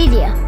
Media.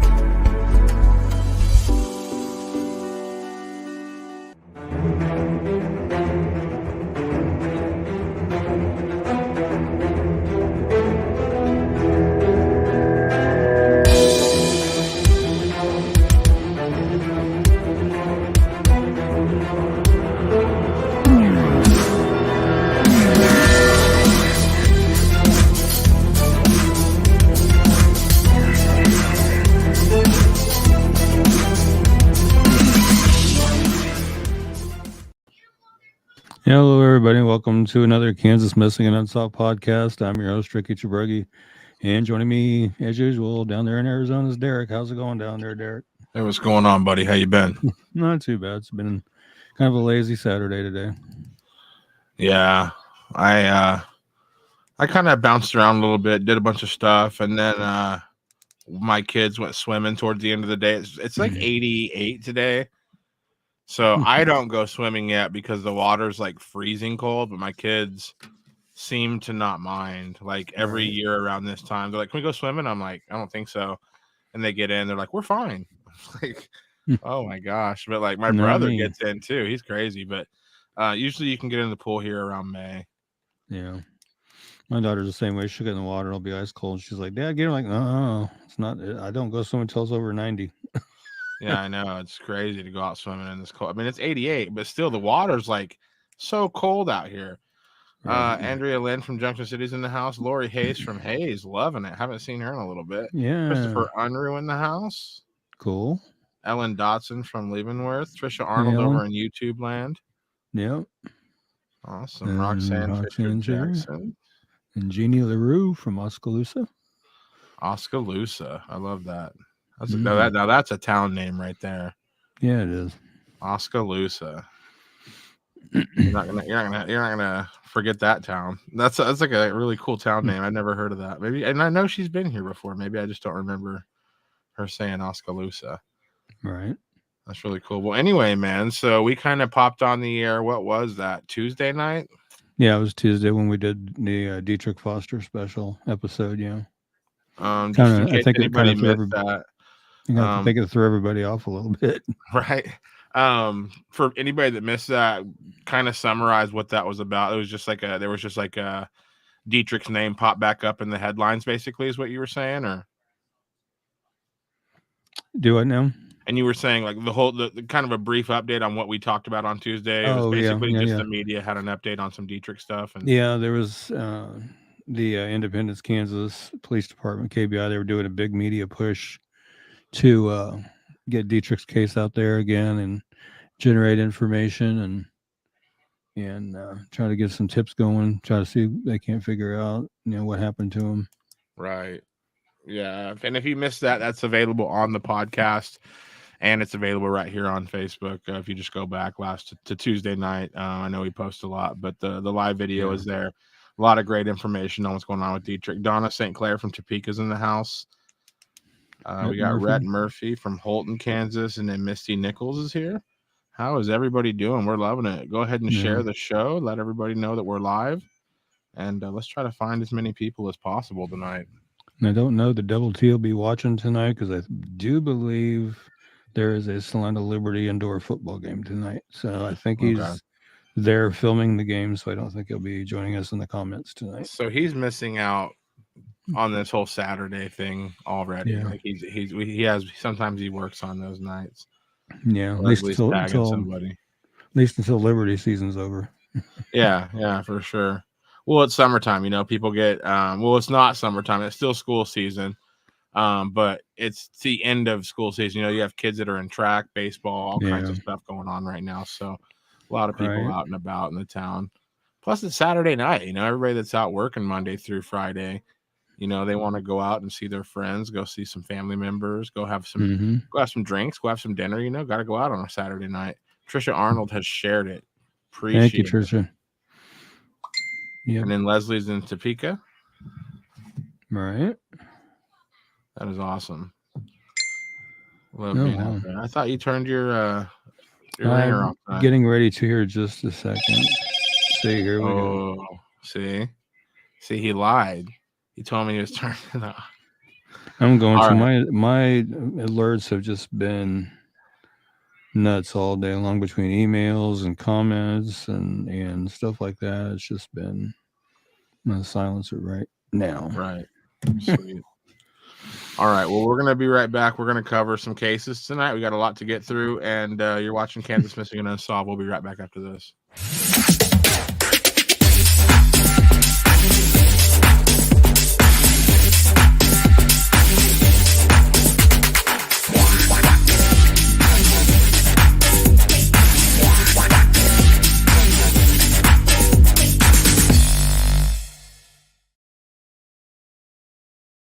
Hello, everybody. Welcome to another Kansas Missing and Unsolved podcast. I'm your host, Ricky Chabruggi. And joining me, as usual, down there in Arizona is Derek. How's it going down there, Derek? Hey, what's going on, buddy? How you been? Not too bad. It's been kind of a lazy Saturday today. Yeah, I kind of bounced around a little bit, did a bunch of stuff, and then my kids went swimming towards the end of the day. It's like 88 today. So I don't go swimming yet because the water's like freezing cold, but my kids seem to not mind. Like every year around this time, they're like, "Can we go swimming?" I'm like, "I don't think so." And they get in, they're like, "We're fine." Like, oh my gosh. But like my brother gets in too. He's crazy. But usually you can get in the pool here around May. Yeah. My daughter's the same way. She'll get in the water, it'll be ice cold. She's like, "Dad, get in." I'm like, no, it's not. I don't go swimming until it's over 90. Yeah, I know. It's crazy to go out swimming in this cold. I mean, it's 88, but still the water's like so cold out here. Andrea Lynn from Junction City's in the house. Lori Hayes from Hayes, loving it. Haven't seen her in a little bit. Yeah. Christopher Unruh in the house. Cool. Ellen Dotson from Leavenworth. Trisha Arnold over in YouTube land. Yep. Awesome. Roxanne Fisher Jackson. And Jeannie LaRue from Oskaloosa. Oskaloosa. I love that. Now that's a town name right there. Yeah, it is. Oskaloosa. You're not gonna forget that town. That's like a really cool town name. I've never heard of that. Maybe, and I know she's been here before. Maybe I just don't remember her saying Oskaloosa. Right. That's really cool. Well, anyway, man. So we kind of popped on the air. What was that? Tuesday night? Yeah, it was Tuesday when we did the Dietrich Foster special episode. Yeah. Just in case anybody missed that. I think it threw everybody off a little bit. Right. For anybody that missed that, kind of summarize what that was about. It was just like a Dietrich's name popped back up in the headlines, basically, is what you were saying, or do it now. And you were saying like the kind of a brief update on what we talked about on Tuesday. It was basically the media had an update on some Dietrich stuff. And there was the Independence, Kansas Police Department, KBI. They were doing a big media push to get Dietrich's case out there again and generate information and try to get some tips going, try to see if they can't figure out, what happened to him. Right. Yeah. And if you missed that, that's available on the podcast and it's available right here on Facebook. If you just go back to Tuesday night, I know we post a lot, but the live video is there. A lot of great information on what's going on with Dietrich. Donna St. Clair from Topeka's in the house. We got Rhett Murphy from Holton, Kansas, and then Misty Nichols is here. How is everybody doing? We're loving it. Go ahead and share the show. Let everybody know that we're live. And let's try to find as many people as possible tonight. And I don't know the Double T will be watching tonight because I do believe there is a Salina Liberty indoor football game tonight. So I think he's there filming the game. So I don't think he'll be joining us in the comments tonight. So he's missing out on this whole Saturday thing already. Yeah. Like he has sometimes he works on those nights. Yeah, at least until Liberty season's over. Yeah, for sure. Well, it's summertime, people get it's not summertime, it's still school season. But it's the end of school season. You have kids that are in track, baseball, all kinds of stuff going on right now. So a lot of people out and about in the town. Plus it's Saturday night, everybody that's out working Monday through Friday. They want to go out and see their friends, go see some family members, go have some drinks, go have some dinner, got to go out on a Saturday night. Trisha Arnold has shared it. Thank you, Trisha. Yep. And then Leslie's in Topeka. Right. That is awesome. Love being out there. I thought you turned your ringer off. Getting ready to here just a second. See, here we go. See, he lied. He told me he was turning it off. I'm going All to right. my alerts have just been nuts all day long between emails and comments and stuff like that. It's just been I'm gonna silence it right now. Right. Sweet. All right. Well, we're going to be right back. We're going to cover some cases tonight. We got a lot to get through, and you're watching Kansas Missing and Unsolved. We'll be right back after this.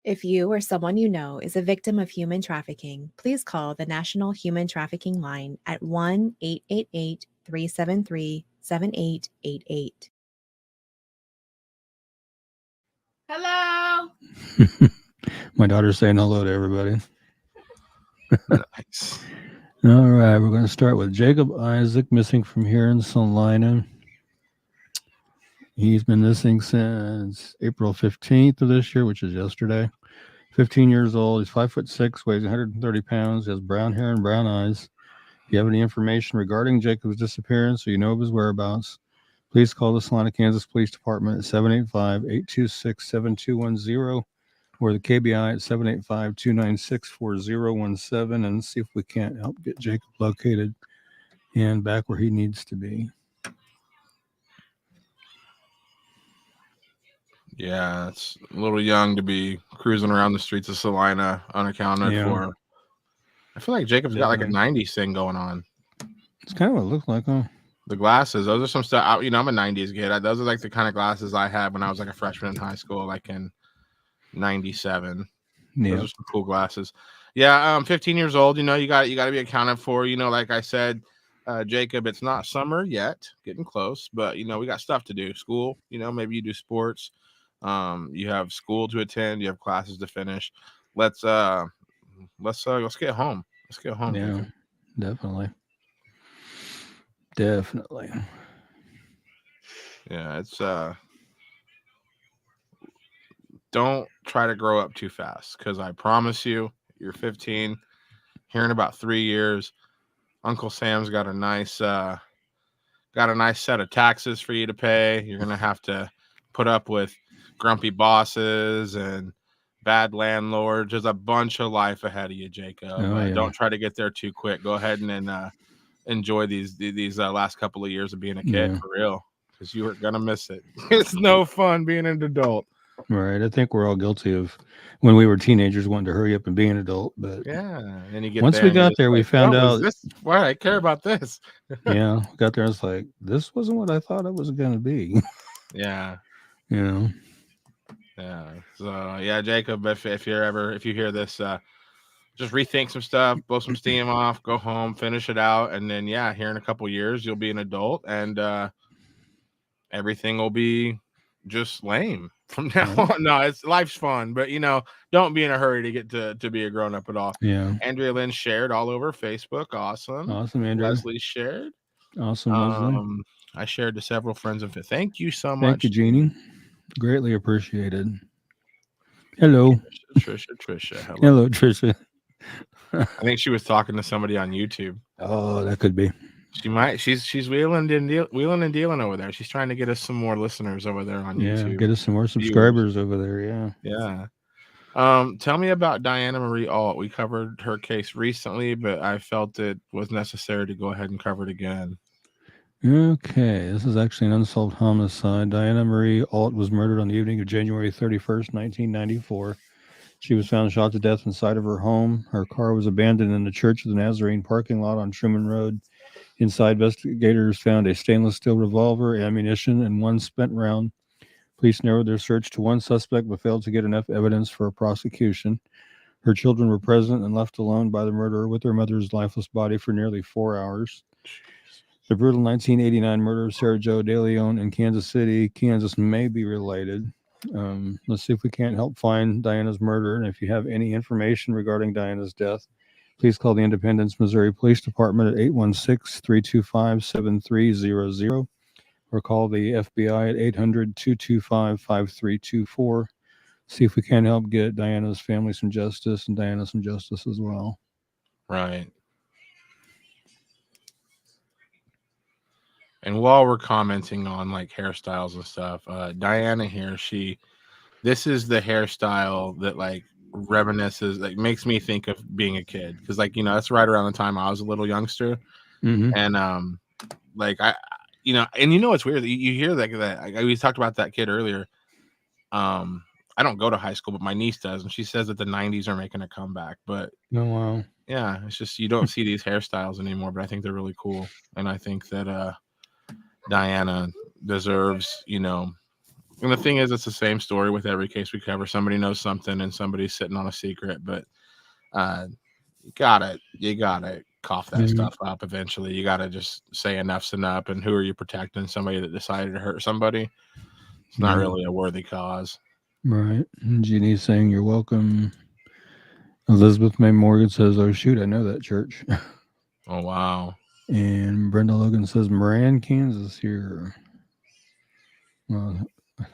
If you or someone you know is a victim of human trafficking, please call the National Human Trafficking Line at 1-888-373-7888. Hello. My daughter's saying hello to everybody. Nice. All right, we're going to start with Jacob Isaac, missing from here in Salina. He's been missing since April 15th of this year, which is yesterday. 15 years old. He's 5'6", weighs 130 pounds, has brown hair and brown eyes. If you have any information regarding Jacob's disappearance or you know of his whereabouts, please call the Salina, Kansas Police Department at 785-826-7210 or the KBI at 785-296-4017 and see if we can't help get Jacob located and back where he needs to be. Yeah, it's a little young to be cruising around the streets of Salina unaccounted for. I feel like Jacob's got like a 90s thing going on. It's kind of what it looks like, huh? The glasses, those are some stuff. I'm a 90s kid. Those are like the kind of glasses I had when I was like a freshman in high school, like in 97. Yeah. Those are some cool glasses. Yeah, 15 years old. You got to be accounted for. Like I said, Jacob, it's not summer yet, getting close, but we got stuff to do. School, maybe you do sports. You have school to attend. You have classes to finish. Let's get home. Let's get home. Yeah, Jacob. Definitely. Yeah, it's don't try to grow up too fast, because I promise you're 15. Here in about 3 years, Uncle Sam's got a nice set of taxes for you to pay. You're gonna have to put up with grumpy bosses and bad landlords. There's a bunch of life ahead of you, Jacob. Don't try to get there too quick. Go ahead and enjoy these last couple of years of being a kid, for real, because you are gonna miss it. It's no fun being an adult. Right. I think we're all guilty of when we were teenagers wanting to hurry up and be an adult. But yeah, and you get once there we got there, we found out. Why I care about this? Yeah, we got there. It's like, this wasn't what I thought it was going to be. Yeah. Yeah. So yeah, Jacob, if you hear this, just rethink some stuff, blow some steam off, go home, finish it out, and then here in a couple years you'll be an adult, and everything will be just lame from now on. No, life's fun, but don't be in a hurry to get to be a grown up at all. Yeah. Andrea Lynn shared all over Facebook. Awesome, Andrea. Leslie shared. Awesome, Leslie. I shared to several friends and thank you so much. Thank you, Jeannie. Greatly appreciated. Hello, Trisha. Hello, Trisha. I think she was talking to somebody on YouTube. Oh, that could be. She might. She's wheeling and dealing over there. She's trying to get us some more listeners over there on YouTube. Get us some more subscribers over there. Yeah. Tell me about Diana Marie Alt. We covered her case recently, but I felt it was necessary to go ahead and cover it again. Okay, this is actually an unsolved homicide. Diana Marie Alt was murdered on the evening of January 31st, 1994. She was found shot to death inside of her home. Her car was abandoned in the Church of the Nazarene parking lot on Truman Road. Inside, investigators found a stainless steel revolver, ammunition, and one spent round. Police narrowed their search to one suspect but failed to get enough evidence for a prosecution. Her children were present and left alone by the murderer with their mother's lifeless body for nearly 4 hours. The brutal 1989 murder of Sarah Jo De Leon in Kansas City, Kansas may be related. Let's see if we can't help find Diana's murderer. And if you have any information regarding Diana's death, please call the Independence, Missouri Police Department at 816-325-7300 or call the FBI at 800-225-5324. see if we can help get Diana's family some justice and Diana some justice as well. Right. And while we're commenting on like hairstyles and stuff, Diana here, this is the hairstyle that like reminisces, like makes me think of being a kid, because like that's right around the time I was a little youngster, and like I, and it's weird that you hear that we talked about that kid earlier. I don't go to high school, but my niece does, and she says that the '90s are making a comeback. But oh wow, yeah, it's just you don't see these hairstyles anymore, but I think they're really cool, and I think that Diana deserves, and the thing is, it's the same story with every case we cover. Somebody knows something and somebody's sitting on a secret, but you gotta cough that stuff up eventually. You gotta just say enough's enough. And who are you protecting? Somebody that decided to hurt somebody? It's not really a worthy cause. Right. Jeannie's saying you're welcome. Elizabeth May Morgan says, oh shoot, I know that church. Oh wow. And Brenda Logan says Moran, Kansas here. Well,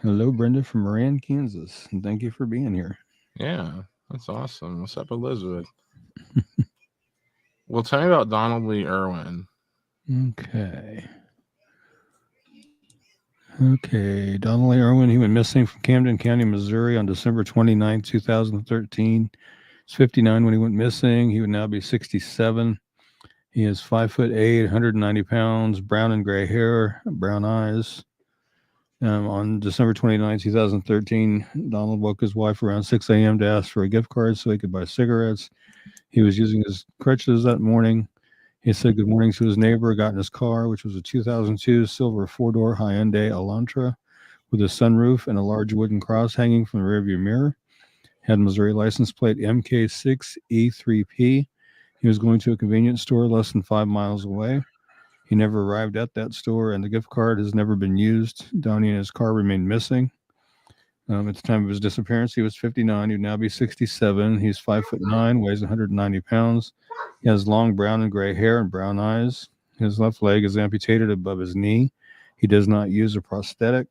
hello, Brenda from Moran, Kansas. And thank you for being here. Yeah, that's awesome. What's up, Elizabeth? Well, tell me about Donald Lee Irwin. Okay, Donald Lee Irwin, he went missing from Camden County, Missouri on December 29, 2013. He's 59 when he went missing. He would now be 67. He is 5'8", 190 pounds, brown and gray hair, brown eyes. On December 29, 2013, Donald woke his wife around 6 a.m. to ask for a gift card so he could buy cigarettes. He was using his crutches that morning. He said good morning to his neighbor, got in his car, which was a 2002 silver four-door Hyundai Elantra with a sunroof and a large wooden cross hanging from the rearview mirror. Had Missouri license plate MK6E3P. He was going to a convenience store less than 5 miles away. He never arrived at that store, and the gift card has never been used. Donnie and his car remained missing. At the time of his disappearance, he was 59. He would now be 67. He's 5'9", weighs 190 pounds. He has long brown and gray hair and brown eyes. His left leg is amputated above his knee. He does not use a prosthetic.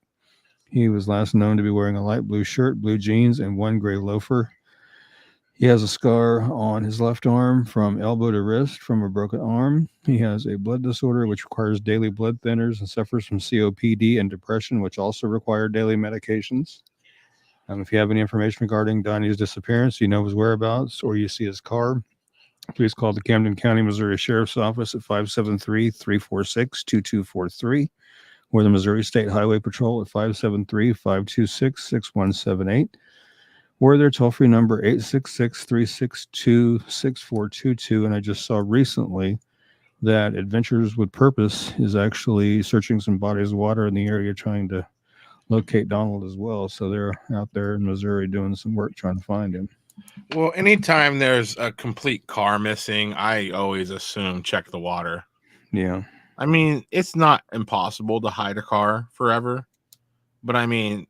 He was last known to be wearing a light blue shirt, blue jeans, and one gray loafer. He has a scar on his left arm from elbow to wrist from a broken arm. He has a blood disorder which requires daily blood thinners and suffers from COPD and depression, which also require daily medications. If you have any information regarding Donnie's disappearance, you know his whereabouts, or you see his car, please call the Camden County, Missouri Sheriff's Office at 573-346-2243, or the Missouri State Highway Patrol at 573-526-6178. or their toll-free number 866-362-6422. And I just saw recently that Adventures with Purpose is actually searching some bodies of water in the area trying to locate Donald as well. So they're out there in Missouri doing some work trying to find him. Well, anytime there's a complete car missing, I always assume check the water. Yeah. I mean, it's not impossible to hide a car forever, but I mean,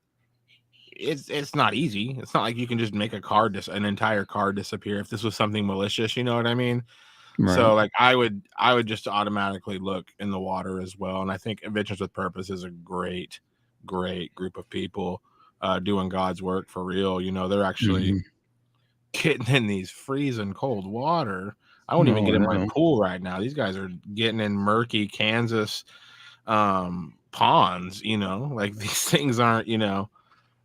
it's not easy. It's not like you can just make an entire car disappear if this was something malicious, you know what I mean? Right. So like I would just automatically look in the water as well. And I think Adventures with Purpose is a great group of people doing God's work for real. You know, they're actually getting in these freezing cold water. I won't even get in my pool right now. These guys are getting in murky Kansas ponds, you know, like these things aren't, you know,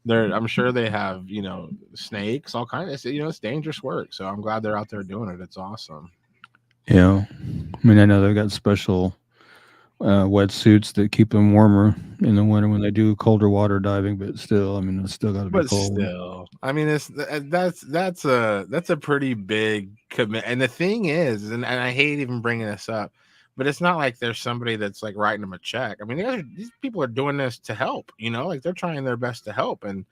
I'm sure they have, you know, snakes, all kinds of, you know, it's dangerous work. So I'm glad they're out there doing it. It's awesome. Yeah. I mean, I know they've got special wetsuits that keep them warmer in the winter when they do colder water diving, but still, I mean, it's still got to be cold. But still, I mean, that's a pretty big commitment. And the thing is, and I hate even bringing this up, but it's not like there's somebody that's like writing them a check. I mean, these people are doing this to help, you know, like they're trying their best to help. And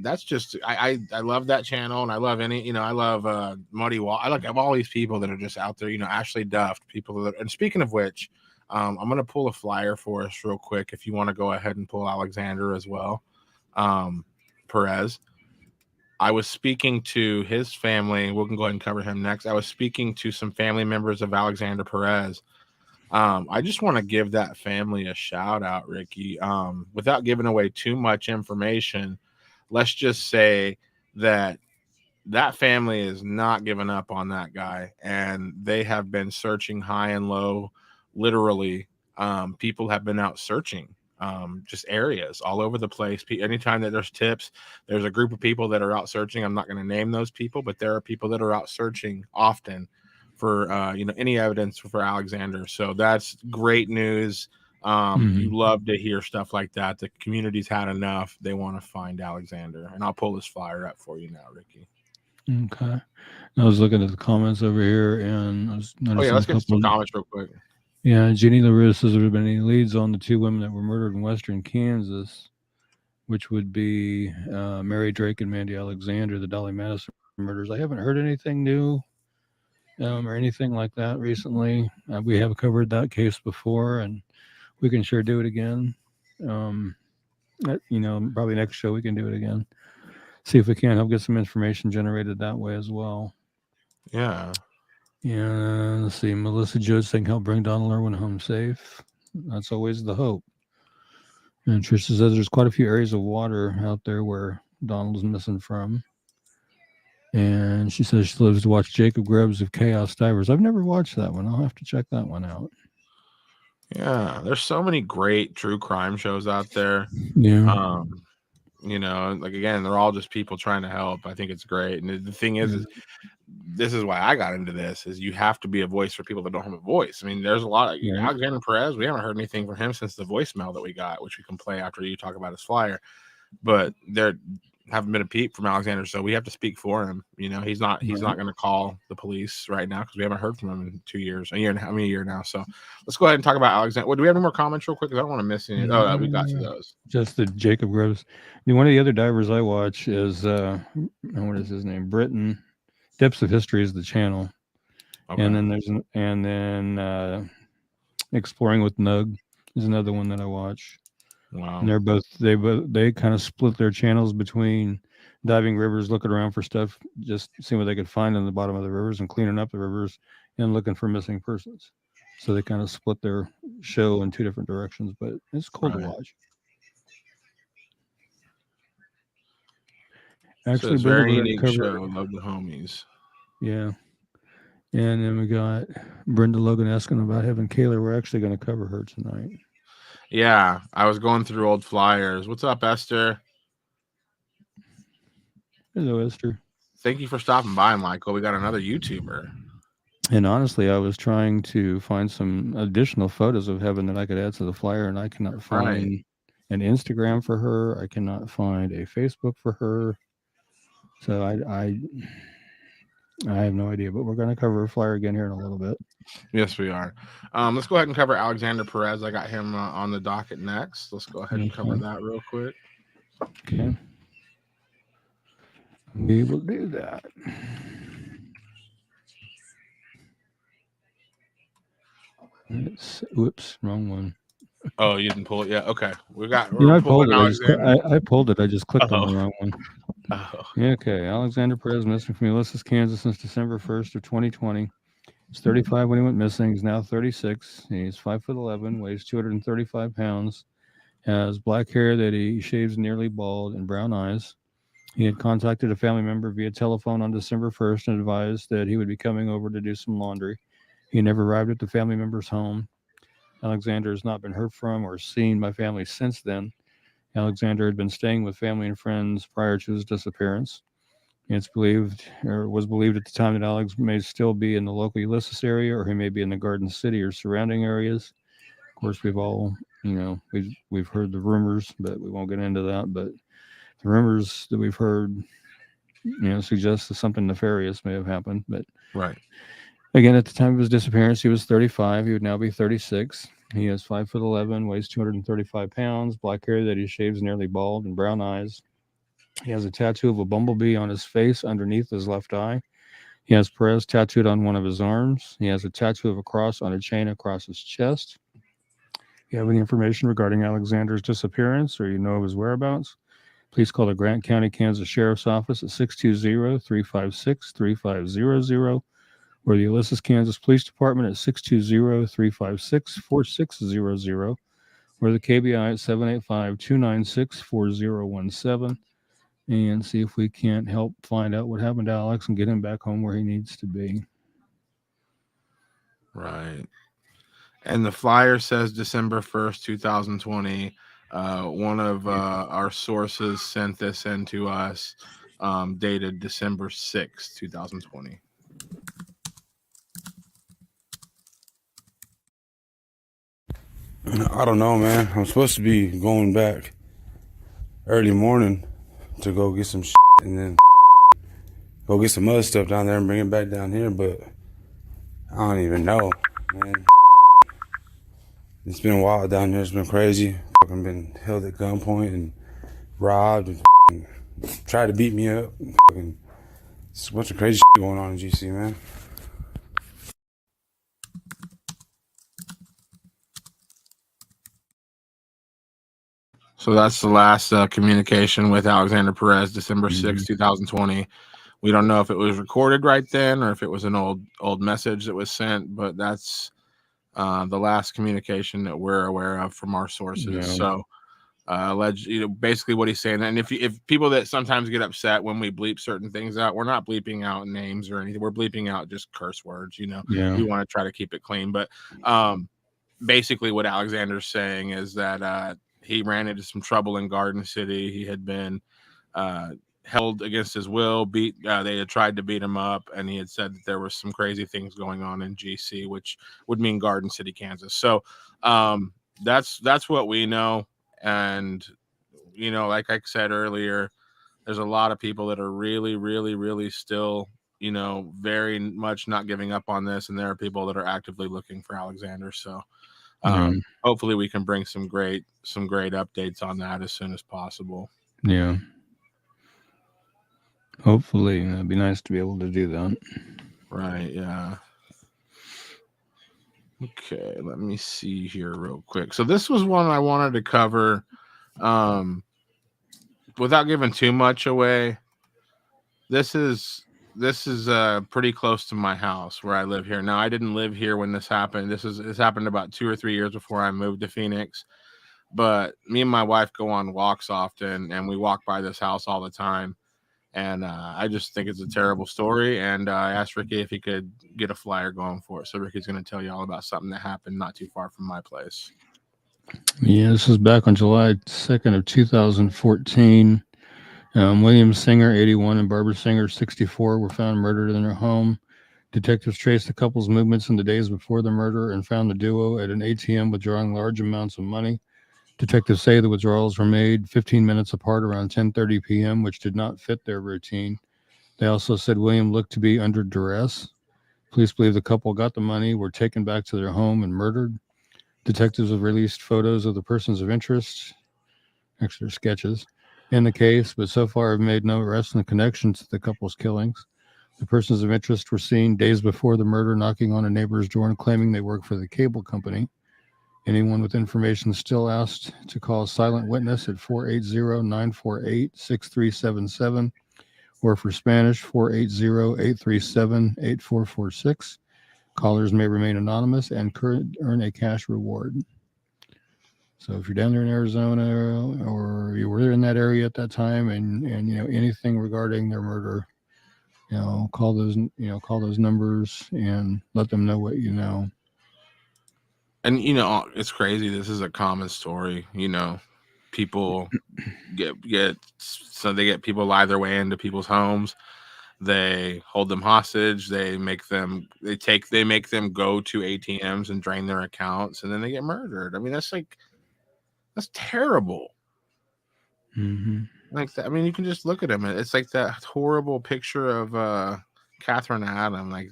that's just, I love that channel. And I love I love Muddy Wall. I like all these people that are just out there, you know, Ashley Duft, people that, and speaking of which, I'm going to pull a flyer for us real quick. If you want to go ahead and pull Alexander as well. Perez. I was speaking to his family. We can go ahead and cover him next. I was speaking to some family members of Alexander Perez. I just want to give that family a shout out, Ricky. Without giving away too much information, let's just say that family is not giving up on that guy, and they have been searching high and low. Literally, people have been out searching just areas all over the place. Anytime that there's tips, there's a group of people that are out searching. I'm not going to name those people, but there are people that are out searching often for any evidence for Alexander. So that's great news. You love to hear stuff like that. The community's had enough. They want to find Alexander, and I'll pull this flyer up for you now, Ricky. Okay. I was looking at the comments over here, and I was noticing let's get some comments real quick. Yeah, Jeannie LaRue says there have been any leads on the 2 women that were murdered in western Kansas, which would be Mary Drake and Mandy Alexander, the Dolly Madison murders. I haven't heard anything new or anything like that recently. We have covered that case before, and we can sure do it again. Probably next show we can do it again. See if we can help get some information generated that way as well. Yeah. Yeah, let's see. Melissa Jones saying help bring Donald Irwin home safe. That's always the hope. And Trisha says there's quite a few areas of water out there where Donald's missing from. And she says she lives to watch Jacob Grubbs of Chaos Divers. I've never watched that one. I'll have to check that one out. Yeah, there's so many great true crime shows out there. Yeah. Again, they're all just people trying to help. I think it's great. And the thing is this is why I got into this, is you have to be a voice for people that don't have a voice. I mean, there's a lot of Alexander Perez. We haven't heard anything from him since the voicemail that we got, which we can play after you talk about his flyer. But there haven't been a peep from Alexander, so we have to speak for him. He's not going to call the police right now because we haven't heard from him in 2 years, a year now. So let's go ahead and talk about Alexander. Do we have any more comments real quick? Because I don't want to miss any. Oh, we got to those. Just the Jacob Grubbs. One of the other divers I watch is what is his name? Britain. Depths of History is the channel. Okay. And then Exploring with Nug is another one that I watch. Wow. And they kind of split their channels between diving rivers, looking around for stuff, just seeing what they could find in the bottom of the rivers and cleaning up the rivers, and looking for missing persons. So they kind of split their show in 2 different directions, but it's cool to watch. Actually, so it's very unique show. Love the homies. Yeah. And then we got Brenda Logan asking about having Kayla. We're actually going to cover her tonight. Yeah. I was going through old flyers. What's up, Esther? Hello, Esther. Thank you for stopping by, Michael. We got another YouTuber. And honestly, I was trying to find some additional photos of Heaven that I could add to the flyer, and I cannot find an Instagram for her. I cannot find a Facebook for her. So I have no idea, but we're going to cover a flyer again here in a little bit. Yes, we are. Let's go ahead and cover Alexander Perez. I got him on the docket next. Let's go ahead and cover that real quick. Okay. We will do that. Whoops, wrong one. Oh, you didn't pull it yet? Okay. I pulled it. I pulled it. I just clicked on the wrong one. Oh. Yeah, okay. Alexander Perez missing from Ulysses, Kansas since December 1st of 2020. He's 35 when he went missing. He's now 36. He's 5'11", weighs 235 pounds, has black hair that he shaves nearly bald, and brown eyes. He had contacted a family member via telephone on December 1st and advised that he would be coming over to do some laundry. He never arrived at the family member's home. Alexander has not been heard from or seen by family since then. Alexander had been staying with family and friends prior to his disappearance. It's believed, or was believed at the time, that Alex may still be in the local Ulysses area, or he may be in the Garden City or surrounding areas. Of course, we've all, we've heard the rumors, but we won't get into that. But the rumors that we've heard, suggest that something nefarious may have happened. But right. Again, at the time of his disappearance, he was 35. He would now be 36. He is 5'11", weighs 235 pounds, black hair that he shaves nearly bald, and brown eyes. He has a tattoo of a bumblebee on his face underneath his left eye. He has Perez tattooed on one of his arms. He has a tattoo of a cross on a chain across his chest. If you have any information regarding Alexander's disappearance or you know of his whereabouts, please call the Grant County, Kansas Sheriff's Office at 620-356-3500 or the Ulysses, Kansas Police Department at 620-356-4600 or the KBI at 785-296-4017. and see if we can't help find out what happened to Alex and get him back home where he needs to be. Right. And the flyer says December 1st, 2020. One of our sources sent this in to us, dated December 6th, 2020. I don't know, man. I'm supposed to be going back early morning to go get some shit and then go get some other stuff down there and bring it back down here, but I don't even know, man. It's been wild down there. It's been crazy. Fucking been held at gunpoint and robbed and tried to beat me up. It's a bunch of crazy shit going on in GC, man. So that's the last communication with Alexander Perez, December 6th, 2020. We don't know if it was recorded right then or if it was an old message that was sent, but that's the last communication that we're aware of from our sources. Yeah. So basically what he's saying. And if people that sometimes get upset when we bleep certain things out, we're not bleeping out names or anything. We're bleeping out just curse words. Yeah. We want to try to keep it clean. But basically what Alexander's saying is that he ran into some trouble in Garden City. He had been held against his will. They had tried to beat him up, and he had said that there was some crazy things going on in GC, which would mean Garden City, Kansas. So that's what we know. And like I said earlier, there's a lot of people that are really, really, really still, very much not giving up on this, and there are people that are actively looking for Alexander. So hopefully we can bring some great updates on that as soon as possible. Yeah. Hopefully. It'd be nice to be able to do that. Right, yeah. Okay, let me see here real quick. So this was one I wanted to cover without giving too much away. This is pretty close to my house where I live here. Now, I didn't live here when this happened. This happened about 2 or 3 years before I moved to Phoenix. But me and my wife go on walks often, and we walk by this house all the time. And I just think it's a terrible story. And I asked Ricky if he could get a flyer going for it. So Ricky's going to tell you all about something that happened not too far from my place. Yeah, this is back on July 2nd of 2014. William Singer, 81, and Barbara Singer, 64, were found murdered in their home. Detectives traced the couple's movements in the days before the murder and found the duo at an ATM withdrawing large amounts of money. Detectives say the withdrawals were made 15 minutes apart around 10:30 p.m., which did not fit their routine. They also said William looked to be under duress. Police believe the couple got the money, were taken back to their home, and murdered. Detectives have released photos of the persons of interest, actually they're sketches, in the case, but so far have made no arrests in connection to the couple's killings. The persons of interest were seen days before the murder knocking on a neighbor's door and claiming they work for the cable company. Anyone with information still asked to call Silent Witness at 480-948-6377 or for Spanish 480-837-8446. Callers may remain anonymous and could earn a cash reward. So if you're down there in Arizona or you were in that area at that time and anything regarding their murder, call those numbers and let them know what you know. And it's crazy. This is a common story. People they get people lie their way into people's homes. They hold them hostage. They make them go to ATMs and drain their accounts, and then they get murdered. I mean, that's terrible. Mm-hmm. Like that. I mean, you can just look at him. It's like that horrible picture of Catherine Adam. Like,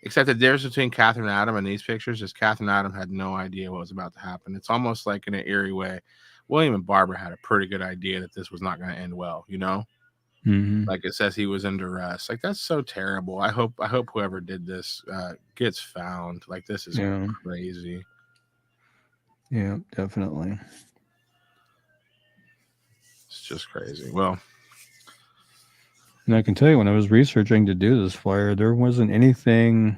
except the difference between Catherine Adam and these pictures is Catherine Adam had no idea what was about to happen. It's almost like in an eerie way. William and Barbara had a pretty good idea that this was not going to end well. Mm-hmm. Like it says he was in duress. Like, that's so terrible. I hope whoever did this gets found. Like, this is crazy. Yeah, definitely. It's just crazy. Well, and I can tell you, when I was researching to do this flyer, there wasn't anything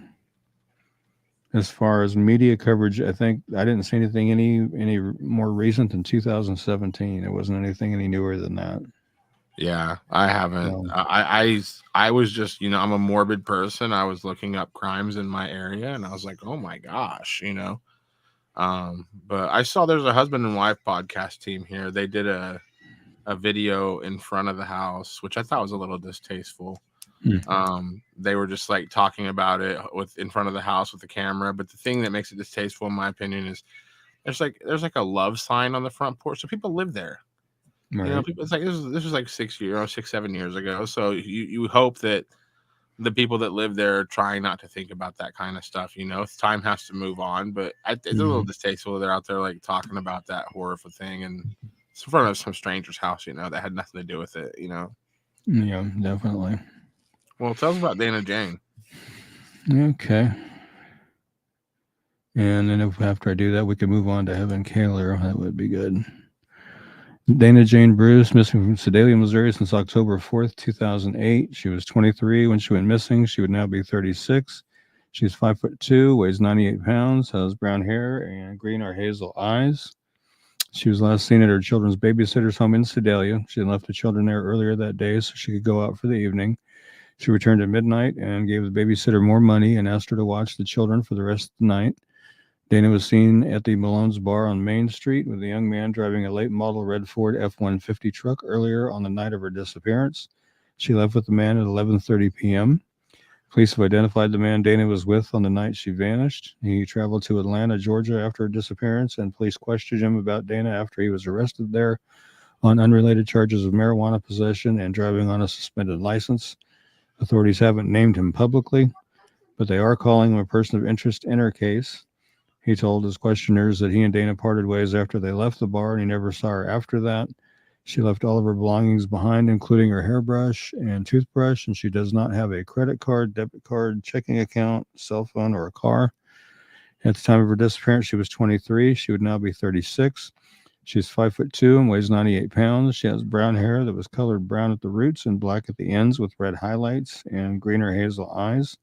as far as media coverage. I think I didn't see anything any more recent than 2017. It wasn't anything any newer than that. Yeah, I haven't. No. I was just, I'm a morbid person. I was looking up crimes in my area, and I was like, oh my gosh, But I saw there's a husband and wife podcast team here. They did a video in front of the house, which I thought was a little distasteful. They were just like talking about it in front of the house with the camera. But the thing that makes it distasteful, in my opinion, is there's like a love sign on the front porch, so people live there. Right. People, it's like this was like 7 years ago. So you hope that the people that live there are trying not to think about that kind of stuff. Time has to move on. But it's a little distasteful. They're out there like talking about that horrible thing, and it's in front of some stranger's house. That had nothing to do with it. Yeah, definitely. Well, tell us about Dana Jane. Okay. And then after I do that, we can move on to Heaven Kaler. That would be good. Dana Jane Bruce, missing from Sedalia, Missouri since October 4th, 2008. She was 23 when she went missing. She would now be 36. She's 5'2", weighs 98 pounds, has brown hair and green or hazel eyes. She was last seen at her children's babysitter's home in Sedalia. She had left the children there earlier that day so she could go out for the evening. She returned at midnight and gave the babysitter more money and asked her to watch the children for the rest of the night. Dana was seen at the Malone's Bar on Main Street with a young man driving a late model red Ford F-150 truck earlier on the night of her disappearance. She left with the man at 11:30 p.m. Police have identified the man Dana was with on the night she vanished. He traveled to Atlanta, Georgia after her disappearance, and police questioned him about Dana after he was arrested there on unrelated charges of marijuana possession and driving on a suspended license. Authorities haven't named him publicly, but they are calling him a person of interest in her case. He told his questioners that he and Dana parted ways after they left the bar, and he never saw her after that. She left all of her belongings behind, including her hairbrush and toothbrush, and she does not have a credit card, debit card, checking account, cell phone, or a car. At the time of her disappearance, she was 23. She would now be 36. She's 5'2" and weighs 98 pounds. She has brown hair that was colored brown at the roots and black at the ends with red highlights and green or hazel eyes.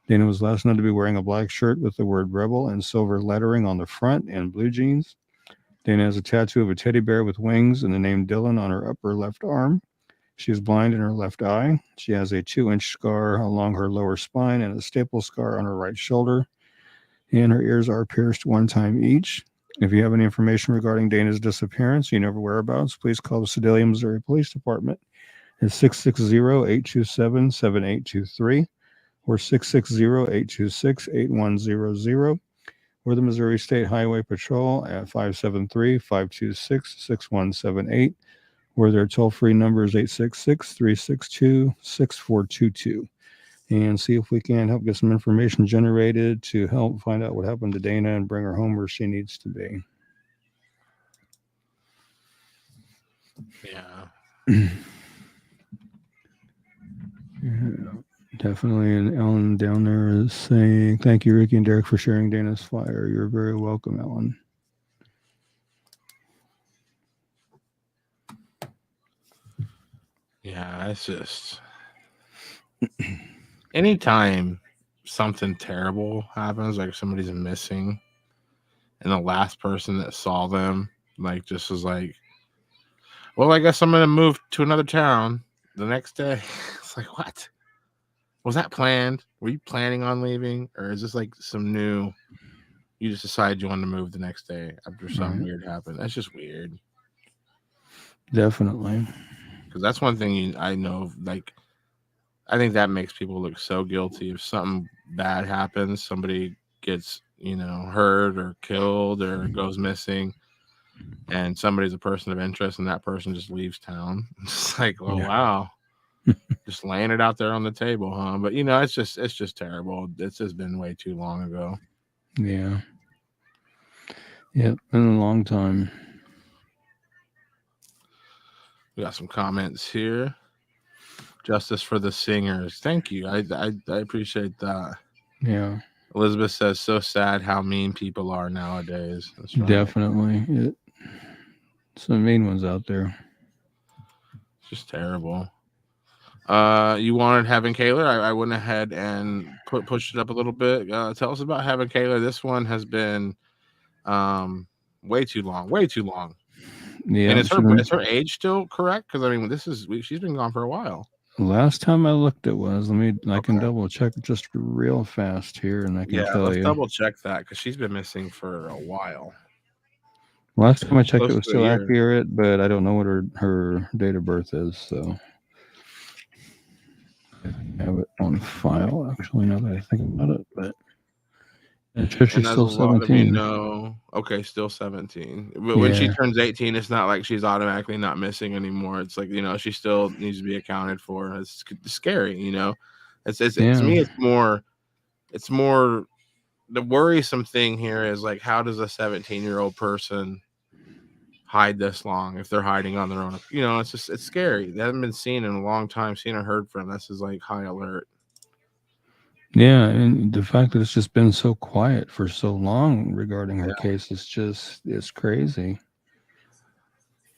Dana was last known to be wearing a black shirt with the word Rebel and silver lettering on the front and blue jeans. Dana has a tattoo of a teddy bear with wings and the name Dylan on her upper left arm. She is blind in her left eye. She has a 2-inch scar along her lower spine and a staple scar on her right shoulder. And her ears are pierced one time each. If you have any information regarding Dana's disappearance, you know her whereabouts, please call the Sedalia, Missouri Police Department at 660-827-7823 or 660-826-8100. Or the Missouri State Highway Patrol at 573-526-6178, where their toll-free number is 866-362-6422. And see if we can help get some information generated to help find out what happened to Dana and bring her home where she needs to be. Yeah. Definitely. And Ellen down there is saying, thank you, Ricky and Derek, for sharing Dana's flyer. You're very welcome, Ellen. Yeah, it's just anytime something terrible happens, like somebody's missing, and the last person that saw them, like, just was like, well, I guess I'm going to move to another town the next day. It's like, what? Was that planned? Were you planning on leaving? Or is this like some new, you just decided you wanted to move the next day after something weird happened? That's just weird. Definitely. Because that's one thing I know, like, I think that makes people look so guilty. If something bad happens, somebody gets, hurt or killed or goes missing, and somebody's a person of interest and that person just leaves town. It's like, well, wow. Just laying it out there on the table, huh? But it's just terrible. It's just been way too long ago. Yeah. Yep, been a long time. We got some comments here. Justice for the singers. Thank you. I appreciate that. Yeah. Elizabeth says, so sad how mean people are nowadays. That's right. Definitely. Some mean ones out there. It's just terrible. You wanted Heaven Kaler? I went ahead and pushed it up a little bit. Tell us about Heaven Kaler. This one has been way too long. Yeah, And is her age still correct? Because I mean, she's been gone for a while. last time I looked, it was. I can Okay. double check just real fast here, and I can Yeah, tell let's you. double check that because she's been missing for a while. Last time I checked, it Close was to a still year. accurate, but I don't know what her date of birth is. So I have it on file. Actually, now that I think about it, but I'm sure she's And as a still lot of you 17. know, okay, still 17. But when she Yeah, turns 18, it's not like she's automatically not missing anymore. It's like, she still needs to be accounted for. It's scary, to yeah, me, it's more the worrisome thing here is like, how does a 17-year-old person hide this long if they're hiding on their own? It's scary. They haven't been seen in a long time, seen or heard from. This is like high alert. yeah. And the fact that it's just been so quiet for so long regarding her Yeah. case it's crazy.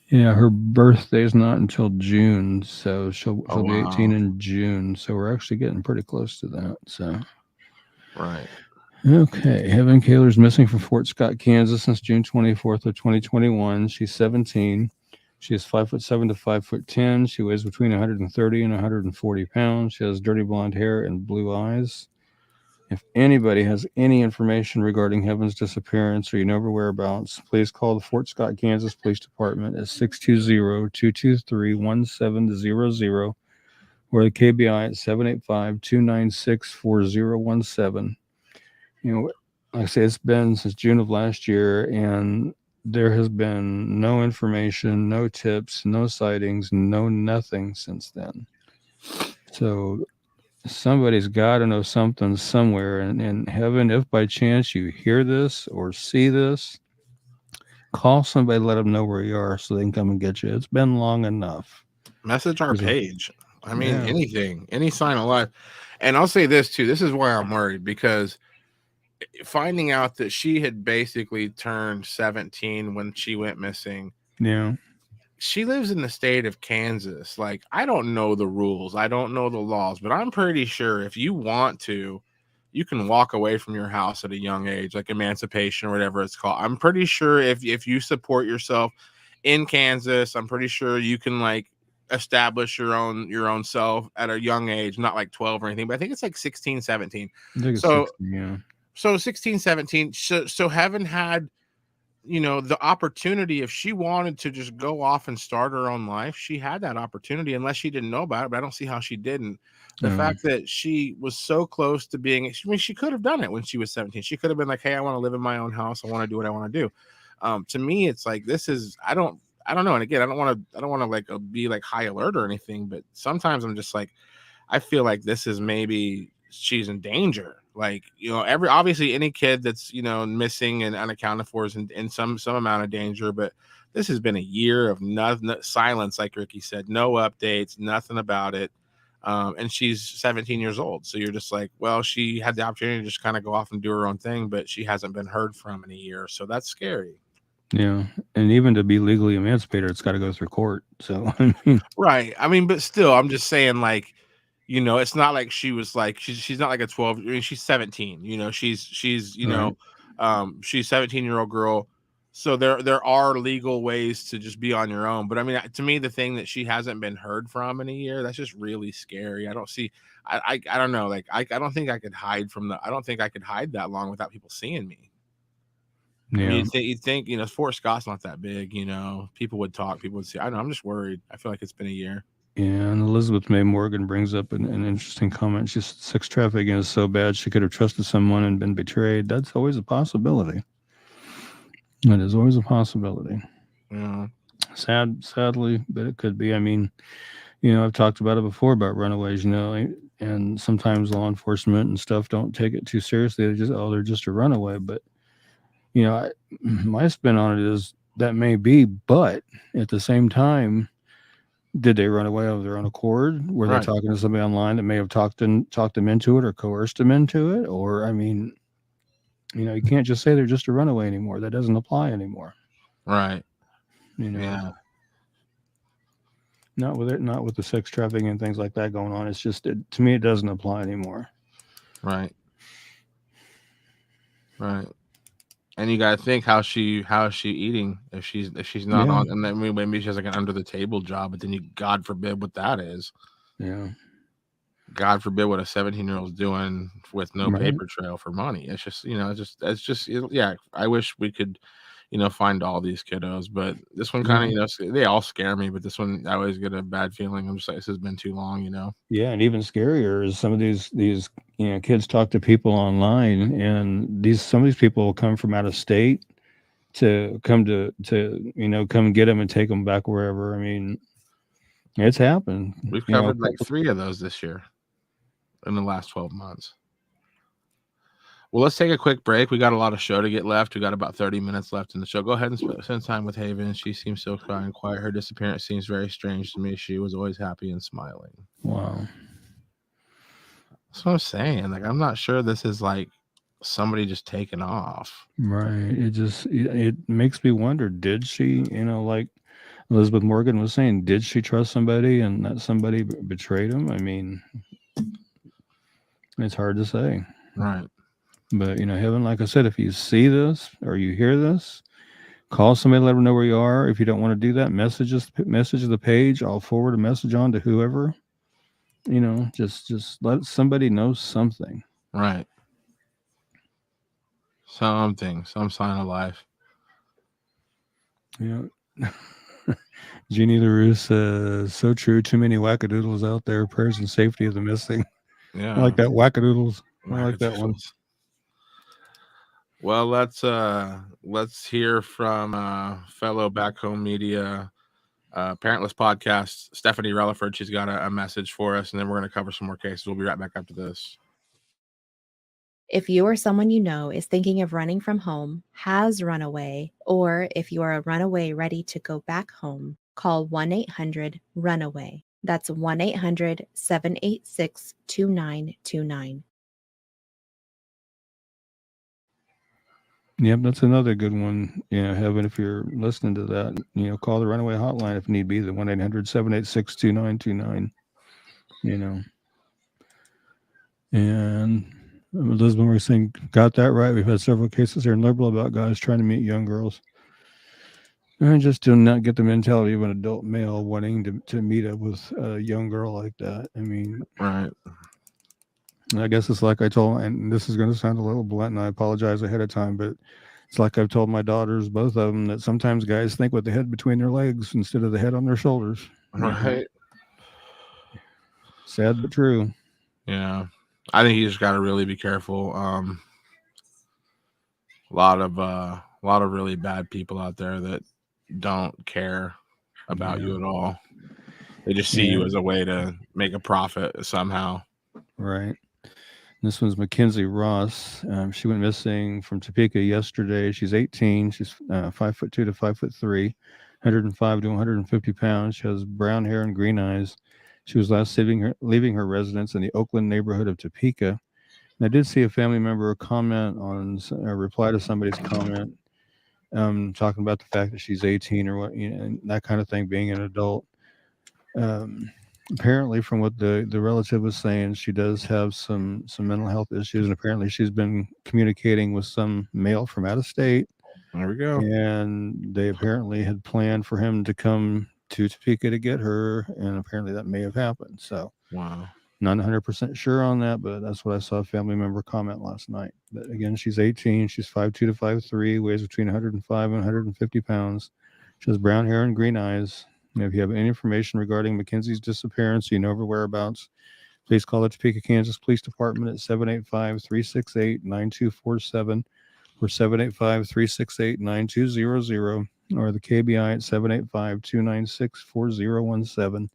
Yeah, her birthday's not until June, so she'll Oh, be 18 wow. in June. So we're actually getting pretty close to that. So Right. okay, Heaven Kaler's missing from Fort Scott, Kansas since June 24th of 2021. She's 17. She is 5'7" to 5'10". She weighs between 130 and 140 pounds. She has dirty blonde hair and blue eyes. If anybody has any information regarding Heaven's disappearance or you know her whereabouts, please call the Fort Scott, Kansas Police Department at 620-223-1700 or the KBI at 785-296-4017. Like I say, it's been since June of last year, and there has been no information, no tips, no sightings, no nothing since then. So somebody's got to know something somewhere. And Heaven, if by chance you hear this or see this, call somebody, let them know where you are so they can come and get you. It's been long enough. Message our page. I mean, Yeah. anything, any sign of life. And I'll say this too. This is why I'm worried, because finding out that she had basically turned 17 when she went missing. Yeah. She lives in the state of Kansas. Like, I don't know the rules. I don't know the laws, but I'm pretty sure if you want to, you can walk away from your house at a young age, like emancipation or whatever it's called. I'm pretty sure if you support yourself in Kansas, I'm pretty sure you can like establish your own self at a young age, not like 12 or anything, but I think it's like 16, 17. I think it's So 16, yeah. So 16, 17. So Heaven had, the opportunity. If she wanted to just go off and start her own life, she had that opportunity, unless she didn't know about it. But I don't see how she didn't. The fact that she was so close to being, I mean, she could have done it when she was 17. She could have been like, hey, I want to live in my own house. I want to do what I want to do. To me, it's like, I don't know. And again, I don't want to like be like high alert or anything, but sometimes I'm just like, I feel like this is maybe she's in danger. Like, obviously any kid that's, missing and unaccounted for is in some amount of danger, but this has been a year of silence. Like Ricky said, no updates, nothing about it. And she's 17 years old. So you're just like, well, she had the opportunity to just kind of go off and do her own thing, but she hasn't been heard from in a year. So that's scary. Yeah. And even to be legally emancipated, it's got to go through court. So, I mean, right. I mean, but still, I'm just saying, like, it's not like she was like, she's not like a 12. I mean, she's 17. She's she's 17-year-old girl. So there are legal ways to just be on your own. But I mean, to me, the thing that she hasn't been heard from in a year, that's just really scary. I don't see. I don't know. Like, I don't think I could hide I don't think I could hide that long without people seeing me. yeah. I mean, you'd think, Fort Scott's not that big. People would talk. People would see. I don't know. I'm just worried. I feel like it's been a year. Yeah, and Elizabeth May Morgan brings up an interesting comment. She said sex trafficking is so bad she could have trusted someone and been betrayed. That's always a possibility. It is always a possibility. Yeah. Sadly, but it could be. I mean, I've talked about it before about runaways, and sometimes law enforcement and stuff don't take it too seriously. They're just a runaway. But, my spin on it is that may be, but at the same time, did they run away of their own accord? Were they talking to somebody online that may have talked them into it or coerced them into it? Or, I mean, you can't just say they're just a runaway anymore. That doesn't apply anymore. Right. Yeah. Not with the sex trafficking and things like that going on. It's just, to me, it doesn't apply anymore. Right. And you gotta think how is she eating if she's not on, and then maybe she has like an under the table job, but then you God forbid what that is. Yeah. God forbid what a 17-year-old's doing with no paper trail for money. It's just, yeah. I wish we could, find all these kiddos, but this one kind of, they all scare me, but this one I always get a bad feeling. I'm just like, this has been too long, Yeah, and even scarier is some of these kids talk to people online, and some of these people will come from out of state to come to come get them and take them back wherever. I mean, it's happened. We've covered like 3 of those this year in the last 12 months. Well, let's take a quick break. We got a lot of show to get left. We got about 30 minutes left in the show. Go ahead and spend time with Haven. She seems so kind and quiet. Her disappearance seems very strange to me. She was always happy and smiling. Wow. That's what I'm saying. Like, I'm not sure this is like somebody just taking off. Right. It makes me wonder, did she, like Elizabeth Morgan was saying, did she trust somebody and that somebody betrayed him? I mean, it's hard to say. Right. But, Heaven, like I said, if you see this or you hear this, call somebody, let them know where you are. If you don't want to do that, message the page. I'll forward a message on to whoever. Just let somebody know something. Right. Something, some sign of life. Yeah. Jeannie LaRue says, so true. Too many wackadoodles out there. Prayers and safety of the missing. Yeah. I like that wackadoodles. I like that one. Well, let's hear from fellow Back Home Media Parentless Podcast, Stephanie Relaford. She's got a message for us, and then we're going to cover some more cases. We'll be right back after this. If you or someone you know is thinking of running from home, has run away, or if you are a runaway ready to go back home, call 1-800-RUNAWAY. That's 1-800-786-2929. Yep, that's another good one. Heaven, if you're listening to that, call the runaway hotline if need be, the 1-800-786-2929. And Elizabeth was saying, got that right. We've had several cases here in Liberal about guys trying to meet young girls. And just do not get the mentality of an adult male wanting to meet up with a young girl like that. I mean, right. I guess it's like I told, and this is going to sound a little blunt, and I apologize ahead of time, but it's like I've told my daughters, both of them, that sometimes guys think with the head between their legs instead of the head on their shoulders. Right. Sad but true. Yeah. I think you just got to really be careful. A lot of really bad people out there that don't care about you at all. They just see you as a way to make a profit somehow. Right. This one's Mackenzie Ross. She went missing from Topeka yesterday. She's 18. She's 5'2" to 5'3", 105 to 150 pounds. She has brown hair and green eyes. She was last leaving her residence in the Oakland neighborhood of Topeka. And I did see a family member comment on a reply to somebody's comment, talking about the fact that she's 18 or what, and that kind of thing, being an adult. Apparently, from what the relative was saying, she does have some mental health issues, and apparently she's been communicating with some male from out of state. There we go. And they apparently had planned for him to come to Topeka to get her, and apparently that may have happened. So, wow, not 100% sure on that, but that's what I saw a family member comment last night. But again, she's 18. She's 5'2" to 5'3", weighs between 105 and 150 pounds. She has brown hair and green eyes. If you have any information regarding Mackenzie's disappearance, her whereabouts, please call the Topeka, Kansas Police Department at 785-368-9247 or 785-368-9200 or the KBI at 785-296-4017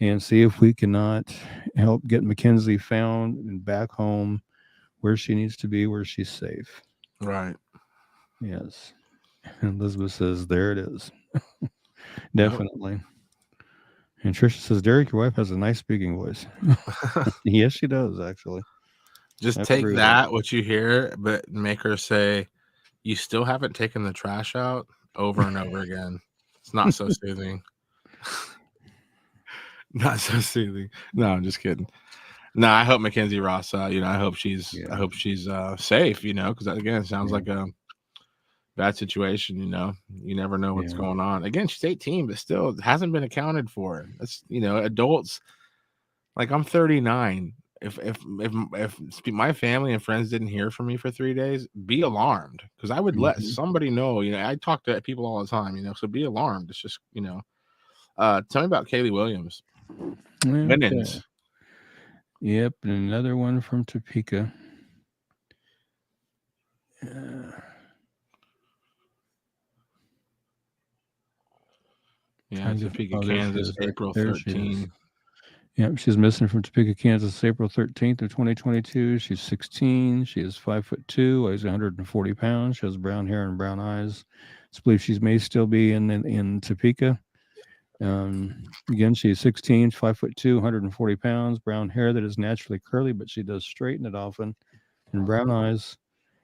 and see if we cannot help get Mackenzie found and back home where she needs to be, where she's safe. Right. Yes. And Elizabeth says, there it is. Definitely. Yep. And Trisha says, Derek, your wife has a nice speaking voice. Yes, she does, actually. Just take that, what you hear, but make her say, you still haven't taken the trash out, over and over again. It's not so soothing. Not so soothing. No, I'm just kidding. No, I hope Mackenzie Ross, I hope she's safe, because again, it sounds like bad situation. You never know what's going on. Again, she's 18, but still it hasn't been accounted for. That's adults. Like, I'm 39. If my family and friends didn't hear from me for 3 days, be alarmed, because I would let somebody know. I talk to people all the time. So be alarmed. It's just tell me about Kaylee Williams. Minins. Yep, and another one from Topeka. Topeka, Kansas, April 13. Yep, she's missing from Topeka, Kansas, April 13th of 2022. She's 16. She is 5'2", weighs 140 pounds. She has brown hair and brown eyes. It's believed she may still be in Topeka. Again, she's 16, 5'2", 140 pounds, brown hair that is naturally curly, but she does straighten it often, and brown eyes.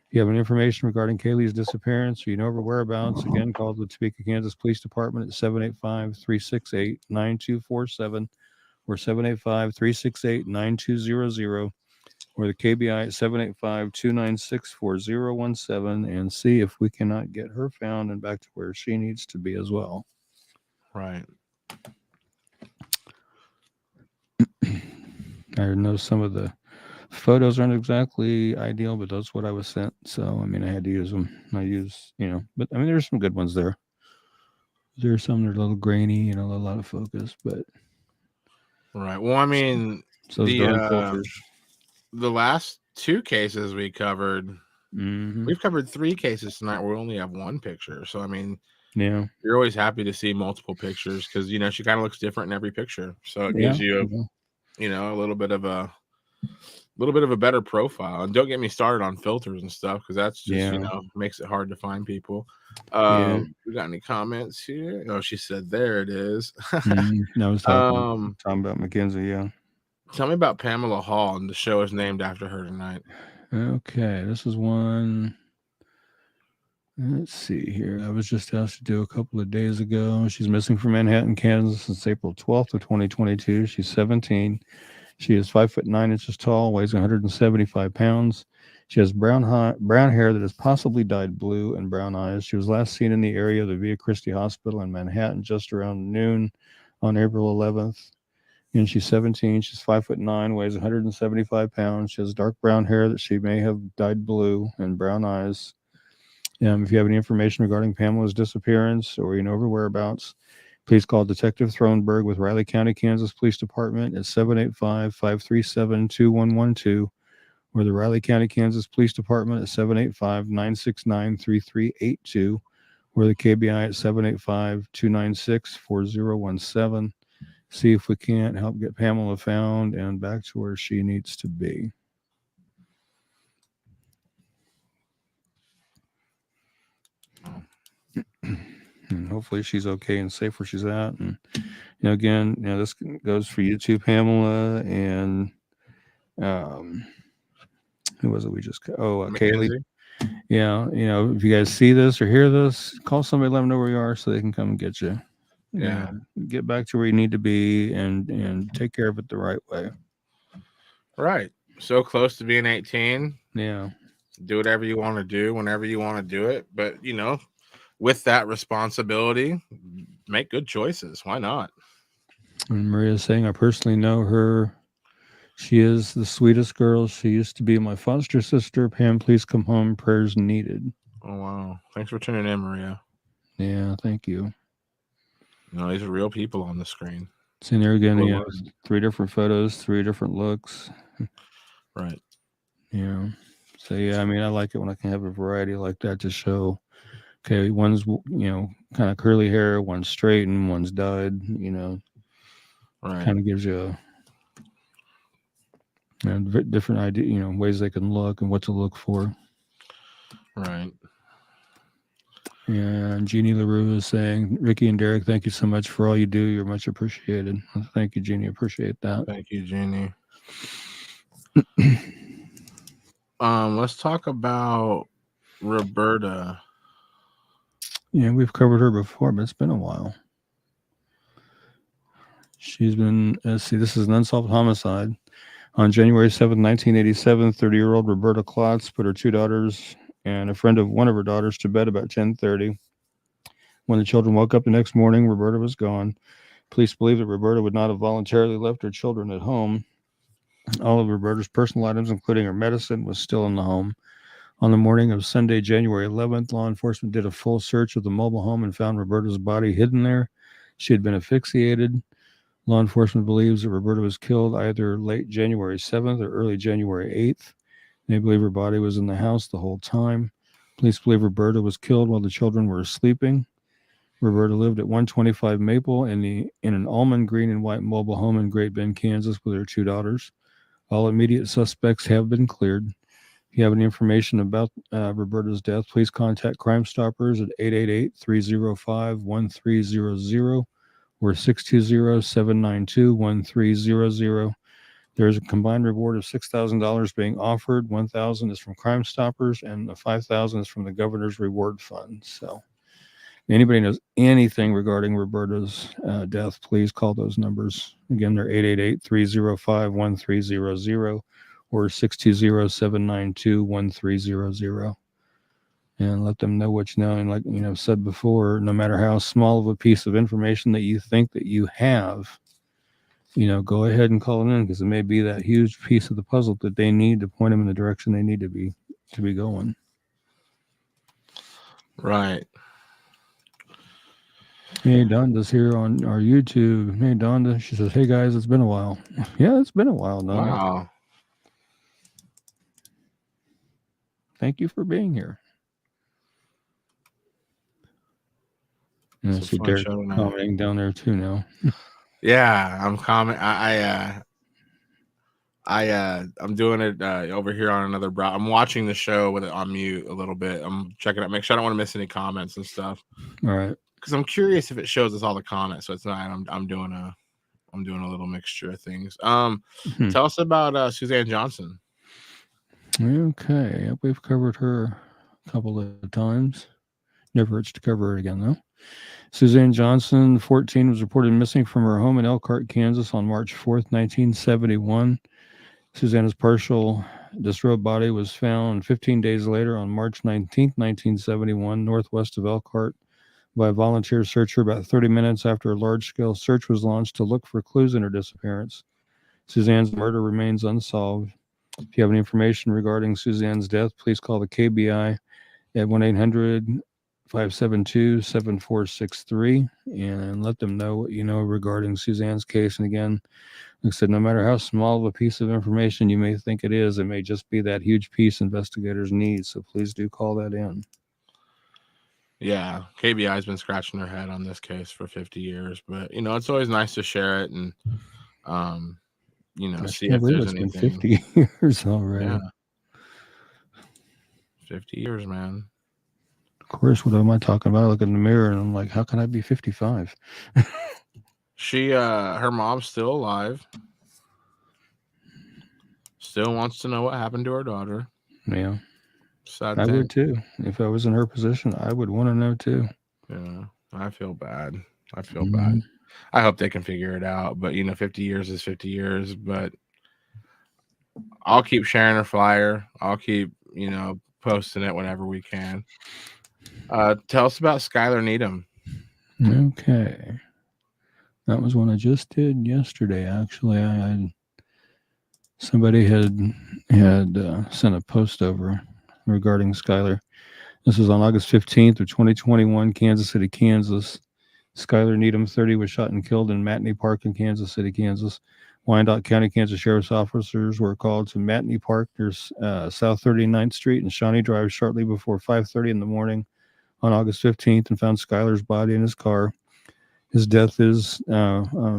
If you have any information regarding Kaylee's disappearance, or you know her whereabouts, again, call the Topeka, Kansas Police Department at 785-368-9247 or 785-368-9200 or the KBI at 785-296-4017 and see if we cannot get her found and back to where she needs to be as well. Right. I know some of the photos aren't exactly ideal, but that's what I was sent. So, I had to use them. But there's some good ones there. There's some that are a little grainy, a little out of focus, but. Right. Well, so the last 2 cases we covered, we've covered 3 cases tonight where we only have 1 picture. So, yeah, you're always happy to see multiple pictures because, she kind of looks different in every picture. So it gives you, a little bit of a better profile. And don't get me started on filters and stuff, because that's just, makes it hard to find people. We got any comments here? Oh, she said, there it is. I was talking about Mackenzie, yeah. Tell me about Pamela Hall, and the show is named after her tonight. Okay, this is one. Let's see here. I was just asked to do a couple of days ago. She's missing from Manhattan, Kansas since April 12th of 2022. She's 17. She is 5'9" tall, weighs 175 pounds. She has brown hair that is possibly dyed blue and brown eyes. She was last seen in the area of the Via Christi Hospital in Manhattan just around noon on April 11th. And she's 17. She's 5'9", weighs 175 pounds. She has dark brown hair that she may have dyed blue and brown eyes. If you have any information regarding Pamela's disappearance or her whereabouts, please call Detective Thronberg with Riley County, Kansas Police Department at 785-537-2112 or the Riley County, Kansas Police Department at 785-969-3382 or the KBI at 785-296-4017. See if we can't help get Pamela found and back to where she needs to be. And hopefully she's okay and safe where she's at. And again, this goes for you too, Pamela, and who was it? Kaylee. Yeah, if you guys see this or hear this, call somebody, let them know where you are so they can come and get you. Yeah, get back to where you need to be and take care of it the right way. Right. So close to being 18. Yeah. Do whatever you want to do whenever you want to do it, but with that responsibility, make good choices. Why not? And Maria's saying, I personally know her. She is the sweetest girl. She used to be my foster sister. Pam, please come home. Prayers needed. Oh, wow. Thanks for tuning in, Maria. Yeah, thank you. These are real people on the screen. See, there again, 3 different photos, 3 different looks. Right. Yeah. So, I like it when I can have a variety like that to show. Okay, one's kind of curly hair, one's straight, and one's dyed. Right. Kind of gives you a different idea. Ways they can look and what to look for. Right. And Jeannie LaRue is saying, Ricky and Derek, thank you so much for all you do. You're much appreciated. Thank you, Jeannie. Appreciate that. Thank you, Jeannie. Let's talk about Roberta. Yeah, we've covered her before, but it's been a while. She's been, this is an unsolved homicide. On January 7th, 1987, 30-year-old Roberta Klotz put her 2 daughters and a friend of one of her daughters to bed about 10:30. When the children woke up the next morning, Roberta was gone. Police believe that Roberta would not have voluntarily left her children at home. All of Roberta's personal items, including her medicine, was still in the home. On the morning of Sunday, January 11th, law enforcement did a full search of the mobile home and found Roberta's body hidden there. She had been asphyxiated. Law enforcement believes that Roberta was killed either late January 7th or early January 8th. They believe her body was in the house the whole time. Police believe Roberta was killed while the children were sleeping. Roberta lived at 125 Maple in an almond green and white mobile home in Great Bend, Kansas with her two daughters. All immediate suspects have been cleared. If you have any information about Roberta's death, please contact Crime Stoppers at 888-305-1300 or 620-792-1300. There is a combined reward of $6,000 being offered. $1,000 is from Crime Stoppers, and the $5,000 is from the Governor's Reward Fund. So, if anybody knows anything regarding Roberta's death, please call those numbers. Again, they're 888-305-1300 or 620-792-1300. And let them know what you know. And like said before, no matter how small of a piece of information that you think that you have, go ahead and call it in, because it may be that huge piece of the puzzle that they need to point them in the direction they need to be going. Right. Hey, Donda's here on our YouTube. Hey, Donda. She says, "Hey guys, it's been a while." Yeah, it's been a while, Donda. Wow. Thank you for being here. And I see Derek commenting down there too now. Yeah, I'm commenting. I'm doing it over here on another browser. I'm watching the show with it on mute a little bit. I'm checking out, make sure I don't want to miss any comments and stuff. All right. Because I'm curious if it shows us all the comments. So it's not. I'm doing a little mixture of things. Tell us about Suzanne Johnson. Okay, yep, we've covered her a couple of times. Never hurts to cover her again, though. Suzanne Johnson, 14, was reported missing from her home in Elkhart, Kansas on March 4th, 1971. Suzanne's partial disrobed body was found 15 days later on March 19th, 1971, northwest of Elkhart, by a volunteer searcher about 30 minutes after a large-scale search was launched to look for clues in her disappearance. Suzanne's murder remains unsolved. If you have any information regarding Suzanne's death, please call the KBI at 1-800-572-7463 and let them know what you know regarding Suzanne's case. And again, like I said, no matter how small of a piece of information you may think it is, it may just be that huge piece investigators need. So please do call that in. Yeah, KBI's been scratching their head on this case for 50 years, but it's always nice to share it and see if there's anything. 50 years already. Yeah. 50 years, man. Of course, what am I talking about? I look in the mirror and I'm like, how can I be 55? Her mom's still alive. Still wants to know what happened to her daughter. Yeah. Sad I thing. would too. If I was in her position, I would want to know too. Yeah, I feel bad. Bad. I hope they can figure it out. But 50 years is 50 years. But I'll keep sharing her flyer. I'll keep posting it whenever we can. Tell us about Skylar Needham. Okay, that was one I just did yesterday. Actually, somebody had sent a post over regarding Skylar. This was on August 15th of 2021, Kansas City, Kansas. Skylar Needham, 30, was shot and killed in Matney Park in Kansas City, Kansas. Wyandotte County, Kansas Sheriff's officers were called to Matney Park near South 39th Street and Shawnee Drive shortly before 5:30 in the morning on August 15th and found Skylar's body in his car. His death is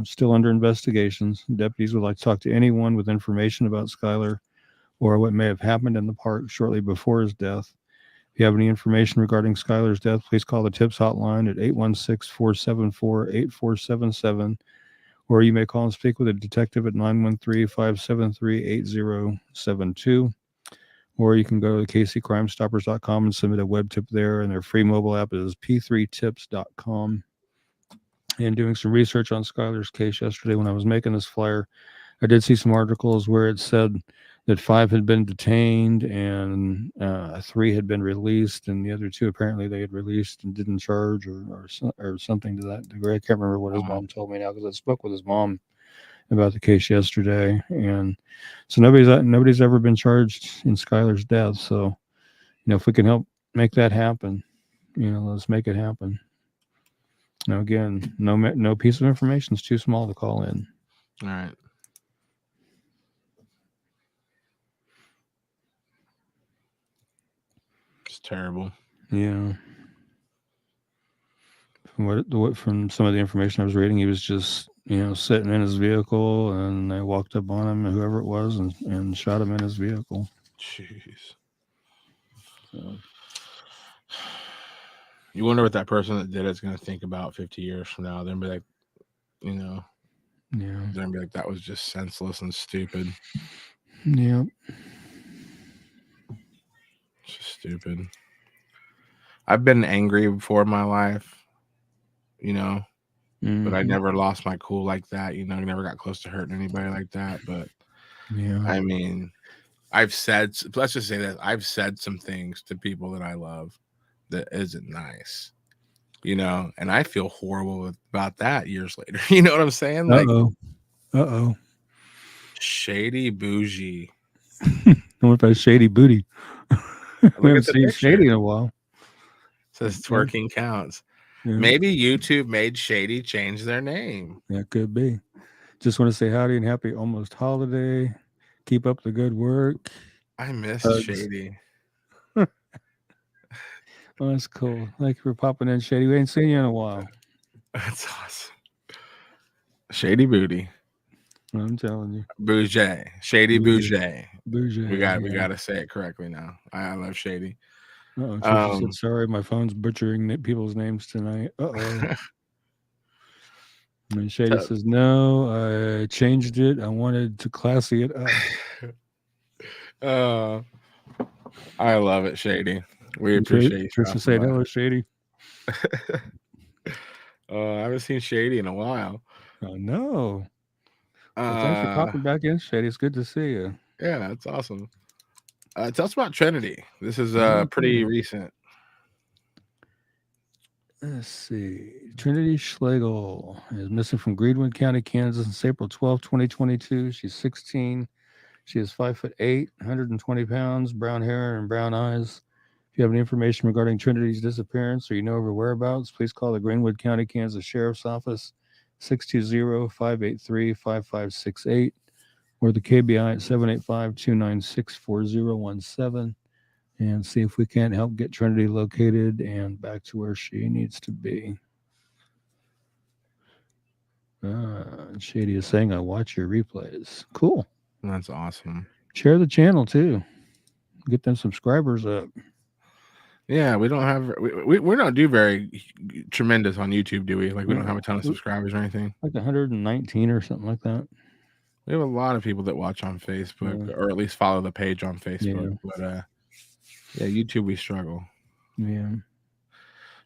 still under investigations. Deputies would like to talk to anyone with information about Skylar or what may have happened in the park shortly before his death. If you have any information regarding Skylar's death, please call the TIPS hotline at 816-474-8477, or you may call and speak with a detective at 913-573-8072, or you can go to kccrimestoppers.com and submit a web tip there, and their free mobile app is p3tips.com. And doing some research on Skylar's case yesterday when I was making this flyer, I did see some articles where it said that 5 had been detained and 3 had been released, and the other 2 apparently they had released and didn't charge or something to that degree. I can't remember what his mom told me now because I spoke with his mom about the case yesterday, and so nobody's ever been charged in Skylar's death. So, if we can help make that happen, let's make it happen. Now, again, no piece of information is too small to call in. All right. It's terrible. Yeah. From some of the information I was reading, he was just sitting in his vehicle, and they walked up on him, whoever it was, and shot him in his vehicle. Jeez. So. You wonder what that person that did it's going to think about 50 years from now. They're going to be like, Yeah. They're going to be like, that was just senseless and stupid. Yeah. It's just stupid. I've been angry before in my life, but I never lost my cool like that. I never got close to hurting anybody like that. But yeah, I mean, let's just say that I've said some things to people that I love that isn't nice, and I feel horrible about that years later. You know what I'm saying? Like, uh-oh. Shady bougie. What about shady booty? We haven't seen Shady in a while. It says twerking counts. Yeah. Maybe YouTube made Shady change their name. That could be. Just want to say howdy and happy almost holiday. Keep up the good work. I miss Shady. Oh, that's cool. Thank you for popping in, Shady. We ain't seen you in a while. That's awesome. Shady booty. I'm telling you. Bougie. Shady bougie. Bougie. We got to say it correctly now. I love Shady. Trisha said, sorry, my phone's butchering people's names tonight. Uh-oh. And Shady says, no, I changed it. I wanted to classy it up. I love it, Shady. We appreciate you. Trisha said, hello, Shady. I haven't seen Shady in a while. Oh, no. Well, thanks for popping back in, Shady. It's good to see you. Yeah, that's awesome. Tell us about Trinity. This is pretty recent. Let's see. Trinity Schlegel is missing from Greenwood County, Kansas since April 12, 2022. She's 16. She is 5'8", 120 pounds, brown hair and brown eyes. If you have any information regarding Trinity's disappearance or you know of her whereabouts, please call the Greenwood County, Kansas Sheriff's Office, 620-583-5568, or the KBI at 785-296-4017, and see if we can't help get Trinity located and back to where she needs to be. Shady is saying, I watch your replays. Cool. That's awesome. Share the channel, too. Get them subscribers up. Yeah, we don't have we don't do very tremendous on YouTube, do we? Like, we don't have a ton of subscribers or anything. Like 119 or something like that. We have a lot of people that watch on Facebook, or at least follow the page on Facebook. Yeah. But YouTube, we struggle. Yeah.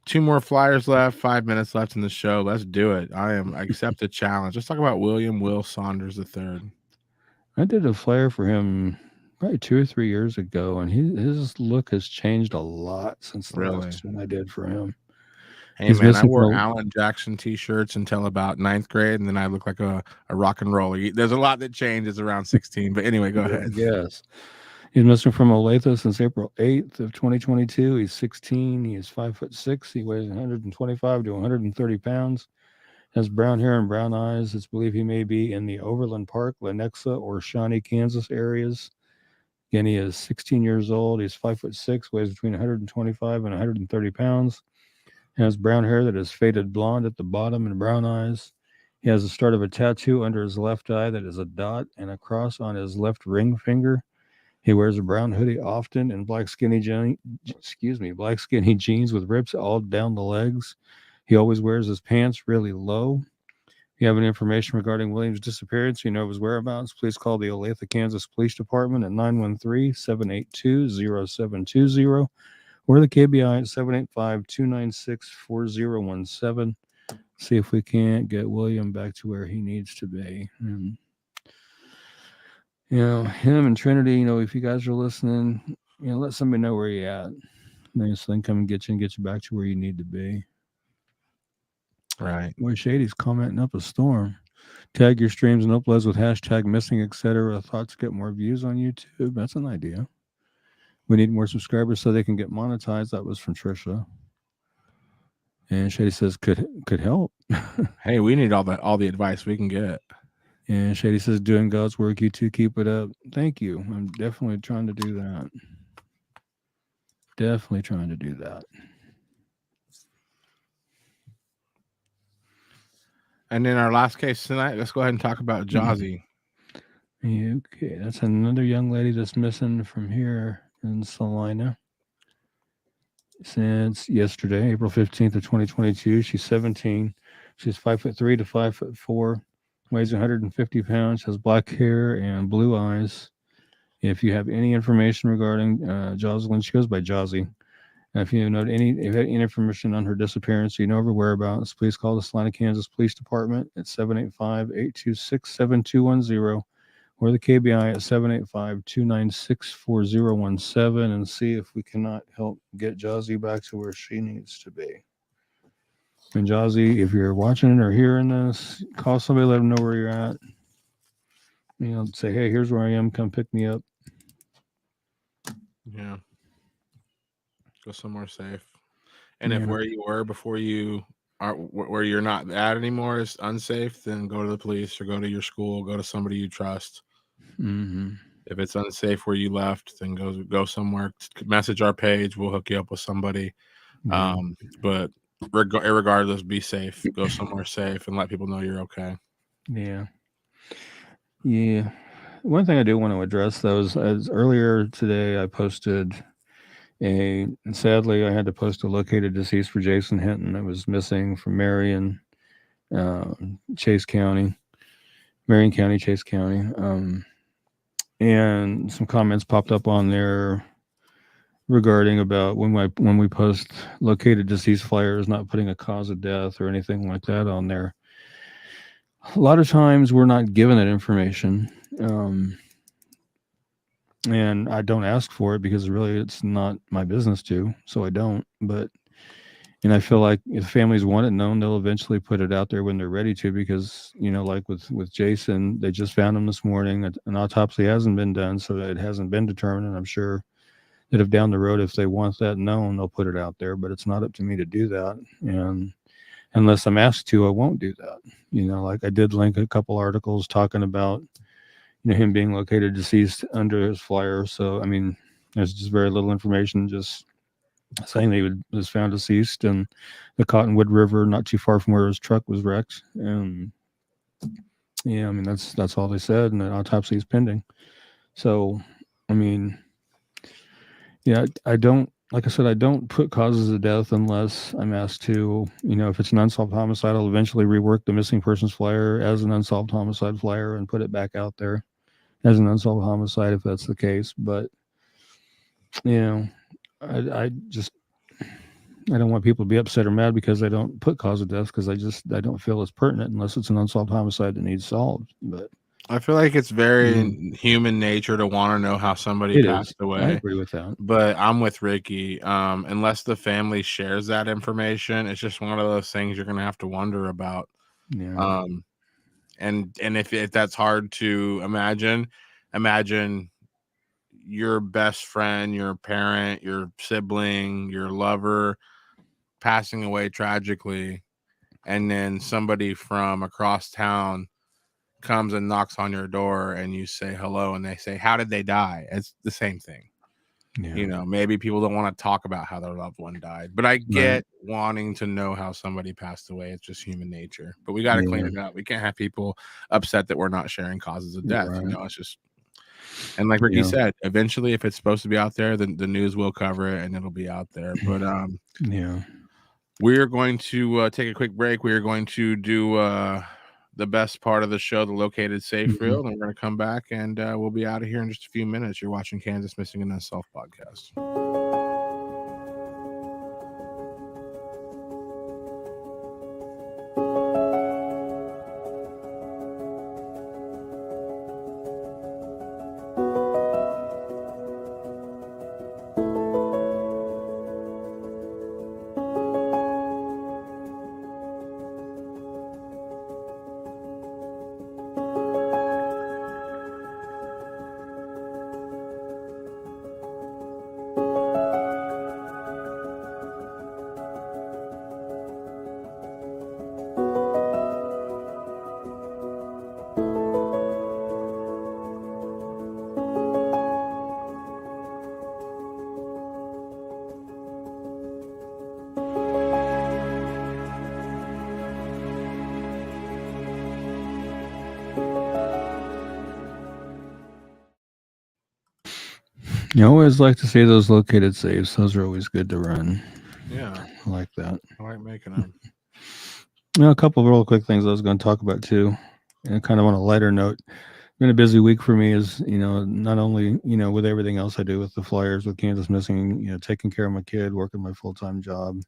2 more flyers left. 5 minutes left in the show. Let's do it. I accept the challenge. Let's talk about William Will Saunders III. I did a flyer for him probably 2 or 3 years ago, and his look has changed a lot since the last one I did for him. Hey, man, I wore Alan Jackson t-shirts until about 9th grade, and then I look like a rock and roller. There's a lot that changes around 16, but anyway, go ahead. Yes. He's missing from Olathe since April 8th of 2022. He's 16. He is 5'6". He weighs 125 to 130 pounds. Has brown hair and brown eyes. It's believed he may be in the Overland Park, Lenexa, or Shawnee, Kansas areas. Again, he is 16 years old. He's 5'6", weighs between 125 and 130 pounds. Has brown hair that is faded blonde at the bottom and brown eyes. He has the start of a tattoo under his left eye that is a dot and a cross on his left ring finger. He wears a brown hoodie often and black skinny jeans with rips all down the legs. He always wears his pants really low. If you have any information regarding Williams' disappearance, you know of his whereabouts, please call the Olathe, Kansas Police Department at 913-782-0720 or the KBI at 785-296-4017. See if we can't get William back to where he needs to be. Him and Trinity, if you guys are listening, let somebody know where you're at. Maybe so they can come and get you back to where you need to be. Right. Boy, Shady's commenting up a storm. Tag your streams and uploads with hashtag missing, etc. Thoughts get more views on YouTube. That's an idea. We need more subscribers so they can get monetized. That was from Trisha. And Shady says could help. Hey, we need all the advice we can get. And Shady says doing God's work. You two keep it up. Thank you. I'm definitely trying to do that. Definitely trying to do that. And in our last case tonight, let's go ahead and talk about Jazzy. Okay, that's another young lady that's missing from here in Salina since yesterday, April 15th of 2022. She's 17. She's 5'3" to 5'4", weighs 150 pounds, has black hair and blue eyes. If you have any information regarding Jocelyn, she goes by Jazzy. If you have any information on her disappearance, you know her whereabouts, please call the Salina, Kansas Police Department at 785-826-7210 or the KBI at 785-296-4017 and see if we cannot help get Jazzy back to where she needs to be. And Jazzy, if you're watching or hearing this, call somebody, let them know where you're at. Say, hey, here's where I am. Come pick me up. Yeah. Go somewhere safe. And if where you were before you are where you're not at anymore is unsafe, then go to the police or go to your school, go to somebody you trust. Mm-hmm. If it's unsafe where you left, then go somewhere. Message our page. We'll hook you up with somebody. Yeah. But regardless, be safe. Go somewhere safe and let people know you're okay. Yeah. Yeah. One thing I do want to address, though, is as earlier today I posted sadly I had to post a located deceased for Jason Hinton that was missing from Marion, Chase County, Marion County, Chase County. And some comments popped up on there regarding about when we post located deceased flyers, not putting a cause of death or anything like that on there. A lot of times we're not given that information. And I don't ask for it because really it's not my business to, so I don't. And I feel like if families want it known, they'll eventually put it out there when they're ready to, because, like with Jason, they just found him this morning. An autopsy hasn't been done, so it hasn't been determined. And I'm sure that if down the road, if they want that known, they'll put it out there, but it's not up to me to do that. And unless I'm asked to, I won't do that. Like I did link a couple articles talking about, him being located deceased under his flyer. So, I mean, there's just very little information, just saying that he was found deceased in the Cottonwood River, not too far from where his truck was wrecked. And yeah, I mean, that's all they said. And the autopsy is pending. So, I mean, yeah, I don't, like I said, I don't put causes of death unless I'm asked to. If it's an unsolved homicide, I'll eventually rework the missing persons flyer as an unsolved homicide flyer and put it back out there as an unsolved homicide if that's the case. But I don't want people to be upset or mad because I don't put cause of death, because I don't feel it's pertinent unless it's an unsolved homicide that needs solved. But I feel like it's very human nature to want to know how somebody passed away. I agree with that. But I'm with Ricky. Unless the family shares that information, it's just one of those things you're going to have to wonder about. Yeah. And if that's hard to imagine your best friend, your parent, your sibling, your lover passing away tragically, and then somebody from across town comes and knocks on your door and you say hello and they say, how did they die? It's the same thing. Yeah. Maybe people don't want to talk about how their loved one died, but I get wanting to know how somebody passed away. It's just human nature, but we got to clean it up. We can't have people upset that we're not sharing causes of death. It's just, and like Ricky said, eventually if it's supposed to be out there, then the news will cover it and it'll be out there. But we're going to take a quick break. We are going to do the best part of the show, the located safe reel, and we're going to come back and we'll be out of here in just a few minutes. You're watching Kansas Missing and Unsolved podcast. You always like to see those located saves. Those are always good to run. Yeah, I like that. I like making them. A couple of real quick things I was going to talk about too, and kind of on a lighter note. Been a busy week for me, is not only with everything else I do with the Flyers, with Kansas Missing, taking care of my kid, working my full-time job.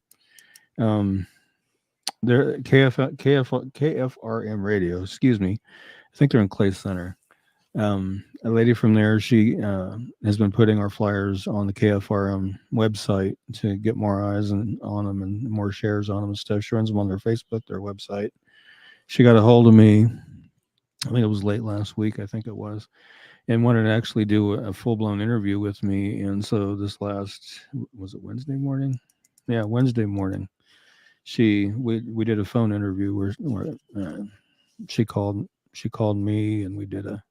They're KFRM radio, excuse me. I think they're in Clay Center. A lady from there, she has been putting our flyers on the KFRM website to get more eyes on them and more shares on them and stuff. She runs them on their Facebook, their website. She got a hold of me, I think it was late last week, I think it was, and wanted to actually do a full-blown interview with me. And so was it Wednesday morning? Yeah, Wednesday morning. We did a phone interview where she called me, and we did a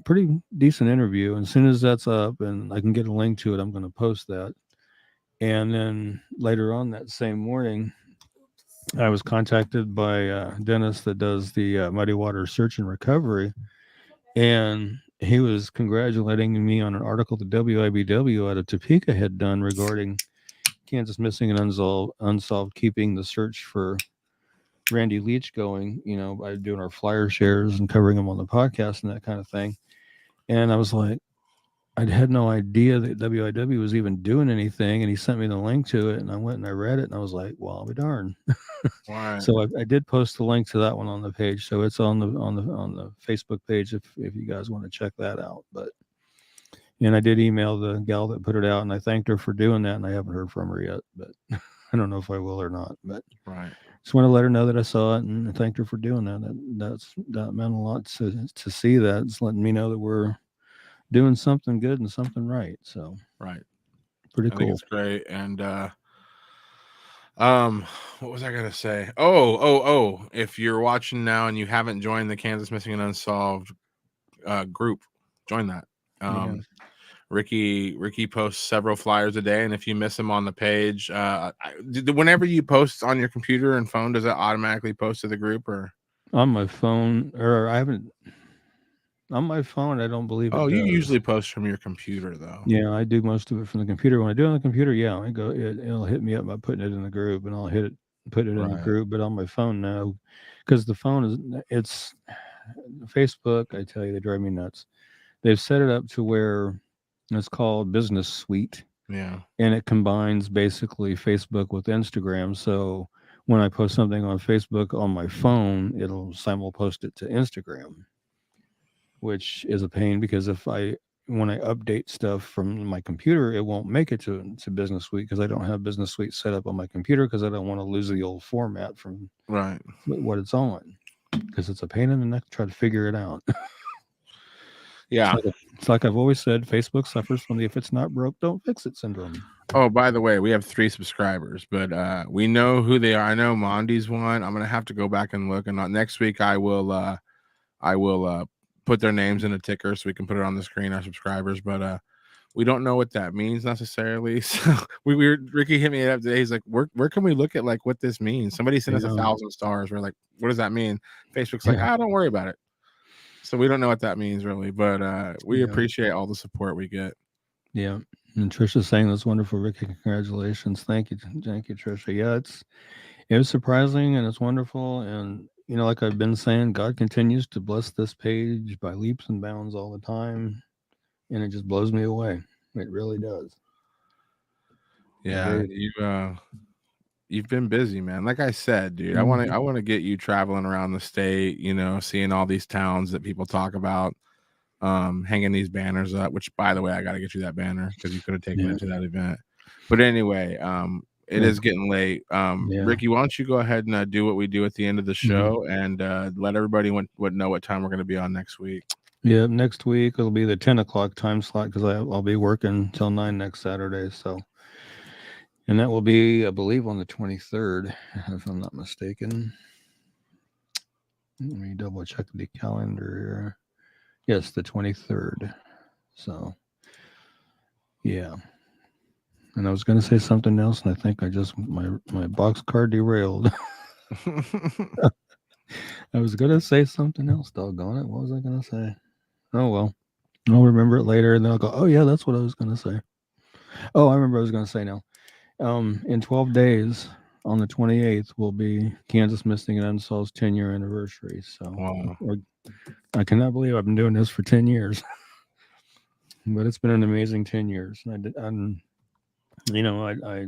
pretty decent interview. And as soon as that's up and I can get a link to it, I'm going to post that. And then later on that same morning, I was contacted by Dennis that does the Muddy Water Search and Recovery, and he was congratulating me on an article the WIBW out of Topeka had done regarding Kansas Missing and Unsolved, keeping the search for Randy Leach going, by doing our flyer shares and covering them on the podcast and that kind of thing. And I was like, I had no idea that WIW was even doing anything. And he sent me the link to it, and I went and I read it, and I was like, well, I'll be darned. Right. So I did post the link to that one on the page. So it's on the Facebook page if you guys want to check that out. And I did email the gal that put it out, and I thanked her for doing that, and I haven't heard from her yet, but I don't know if I will or not. But Right. Just want to let her know that I saw it and thanked her for doing that. That meant a lot to see that. It's letting me know that we're doing something good and something right. So right, pretty I cool. think it's great. And what was I gonna say? Oh! If you're watching now and you haven't joined the Kansas Missing and Unsolved group, join that. Ricky posts several flyers a day, and if you miss them on the page, whenever you post on your computer and phone, does it automatically post to the group? Or on my phone, or I haven't on my phone, I don't believe it does. You usually post from your computer though. Yeah, I do most of it from the computer. When I do it on the computer, yeah, it'll hit me up by putting it in the group, and I'll put it in the group. But on my phone now, because the phone it's Facebook, I tell you, they drive me nuts. They've set it up to where it's called Business Suite. Yeah. And it combines basically Facebook with Instagram. So when I post something on Facebook on my phone, it'll post it to Instagram, which is a pain because when I update stuff from my computer, it won't make it to Business Suite because I don't have Business Suite set up on my computer because I don't want to lose the old format from what it's on, because it's a pain in the neck to try to figure it out. Yeah. It's like I've always said, Facebook suffers from the if it's not broke, don't fix it syndrome. Oh, by the way, we have 3 subscribers, but we know who they are. I know Mondi's one. I'm gonna have to go back and look, and next week I will put their names in a ticker so we can put it on the screen, our subscribers, but we don't know what that means necessarily. So Ricky hit me up today. He's like, where can we look at like what this means? Somebody sent us 1,000 stars. We're like, what does that mean? Facebook's like, don't worry about it. So we don't know what that means really, but we appreciate all the support we get. Yeah. And Trisha's saying that's wonderful, Ricky. Congratulations. Thank you, Trisha. Yeah, it was surprising and it's wonderful. And like I've been saying, God continues to bless this page by leaps and bounds all the time. And it just blows me away. It really does. Yeah, you've been busy, man. Like I said, dude, I want to get you traveling around the state, seeing all these towns that people talk about, hanging these banners up, which by the way, I got to get you that banner because you could have taken it to that event. But anyway, it is getting late. Ricky, why don't you go ahead and do what we do at the end of the show and let everybody know what time we're going to be on next week. Yeah, next week it'll be the 10 o'clock time slot because I'll be working till 9 next Saturday. So, and that will be, I believe, on the 23rd, if I'm not mistaken. Let me double check the calendar here. Yes, the 23rd. So, yeah. And I was going to say something else, and I think my box car derailed. I was going to say something else, doggone it. What was I going to say? Oh, well. I'll remember it later, and then I'll go, oh yeah, that's what I was going to say. Oh, I remember what I was going to say now. In 12 days, on the 28th, will be Kansas Missing and Unsolved's 10-year anniversary. So Wow. I cannot believe I've been doing this for 10 years. But it's been an amazing 10 years. I'm you know, I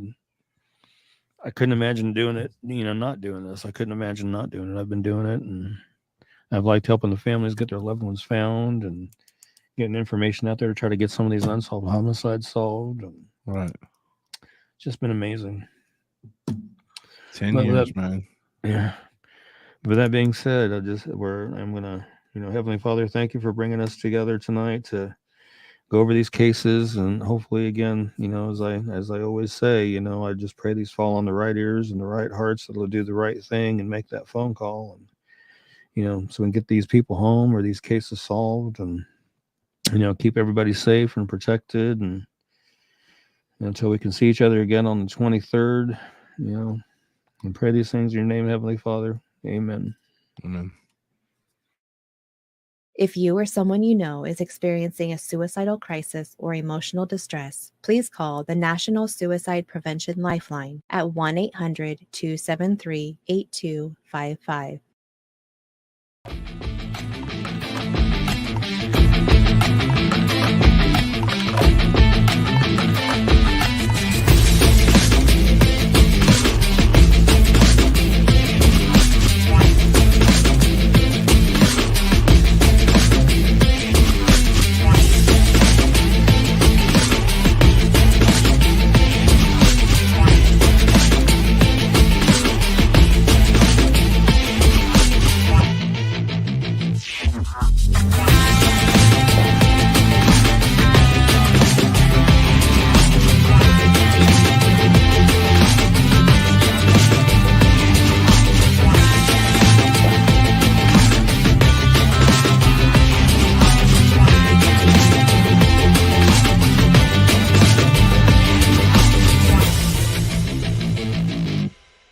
couldn't imagine doing it, not doing this. I couldn't imagine not doing it. I've been doing it, and I've liked helping the families get their loved ones found and getting information out there to try to get some of these unsolved homicides solved. And Right. it's just been amazing. 10 But years, man. Yeah. With that being said, I'm gonna, Heavenly Father, thank you for bringing us together tonight to go over these cases, and hopefully, again, as I always say, I just pray these fall on the right ears and the right hearts that'll do the right thing and make that phone call, and so we can get these people home or these cases solved, and keep everybody safe and protected, and until we can see each other again on the 23rd, and pray these things in your name, Heavenly Father. Amen. Amen. If you or someone you know is experiencing a suicidal crisis or emotional distress, please call the National Suicide Prevention Lifeline at 1-800-273-8255.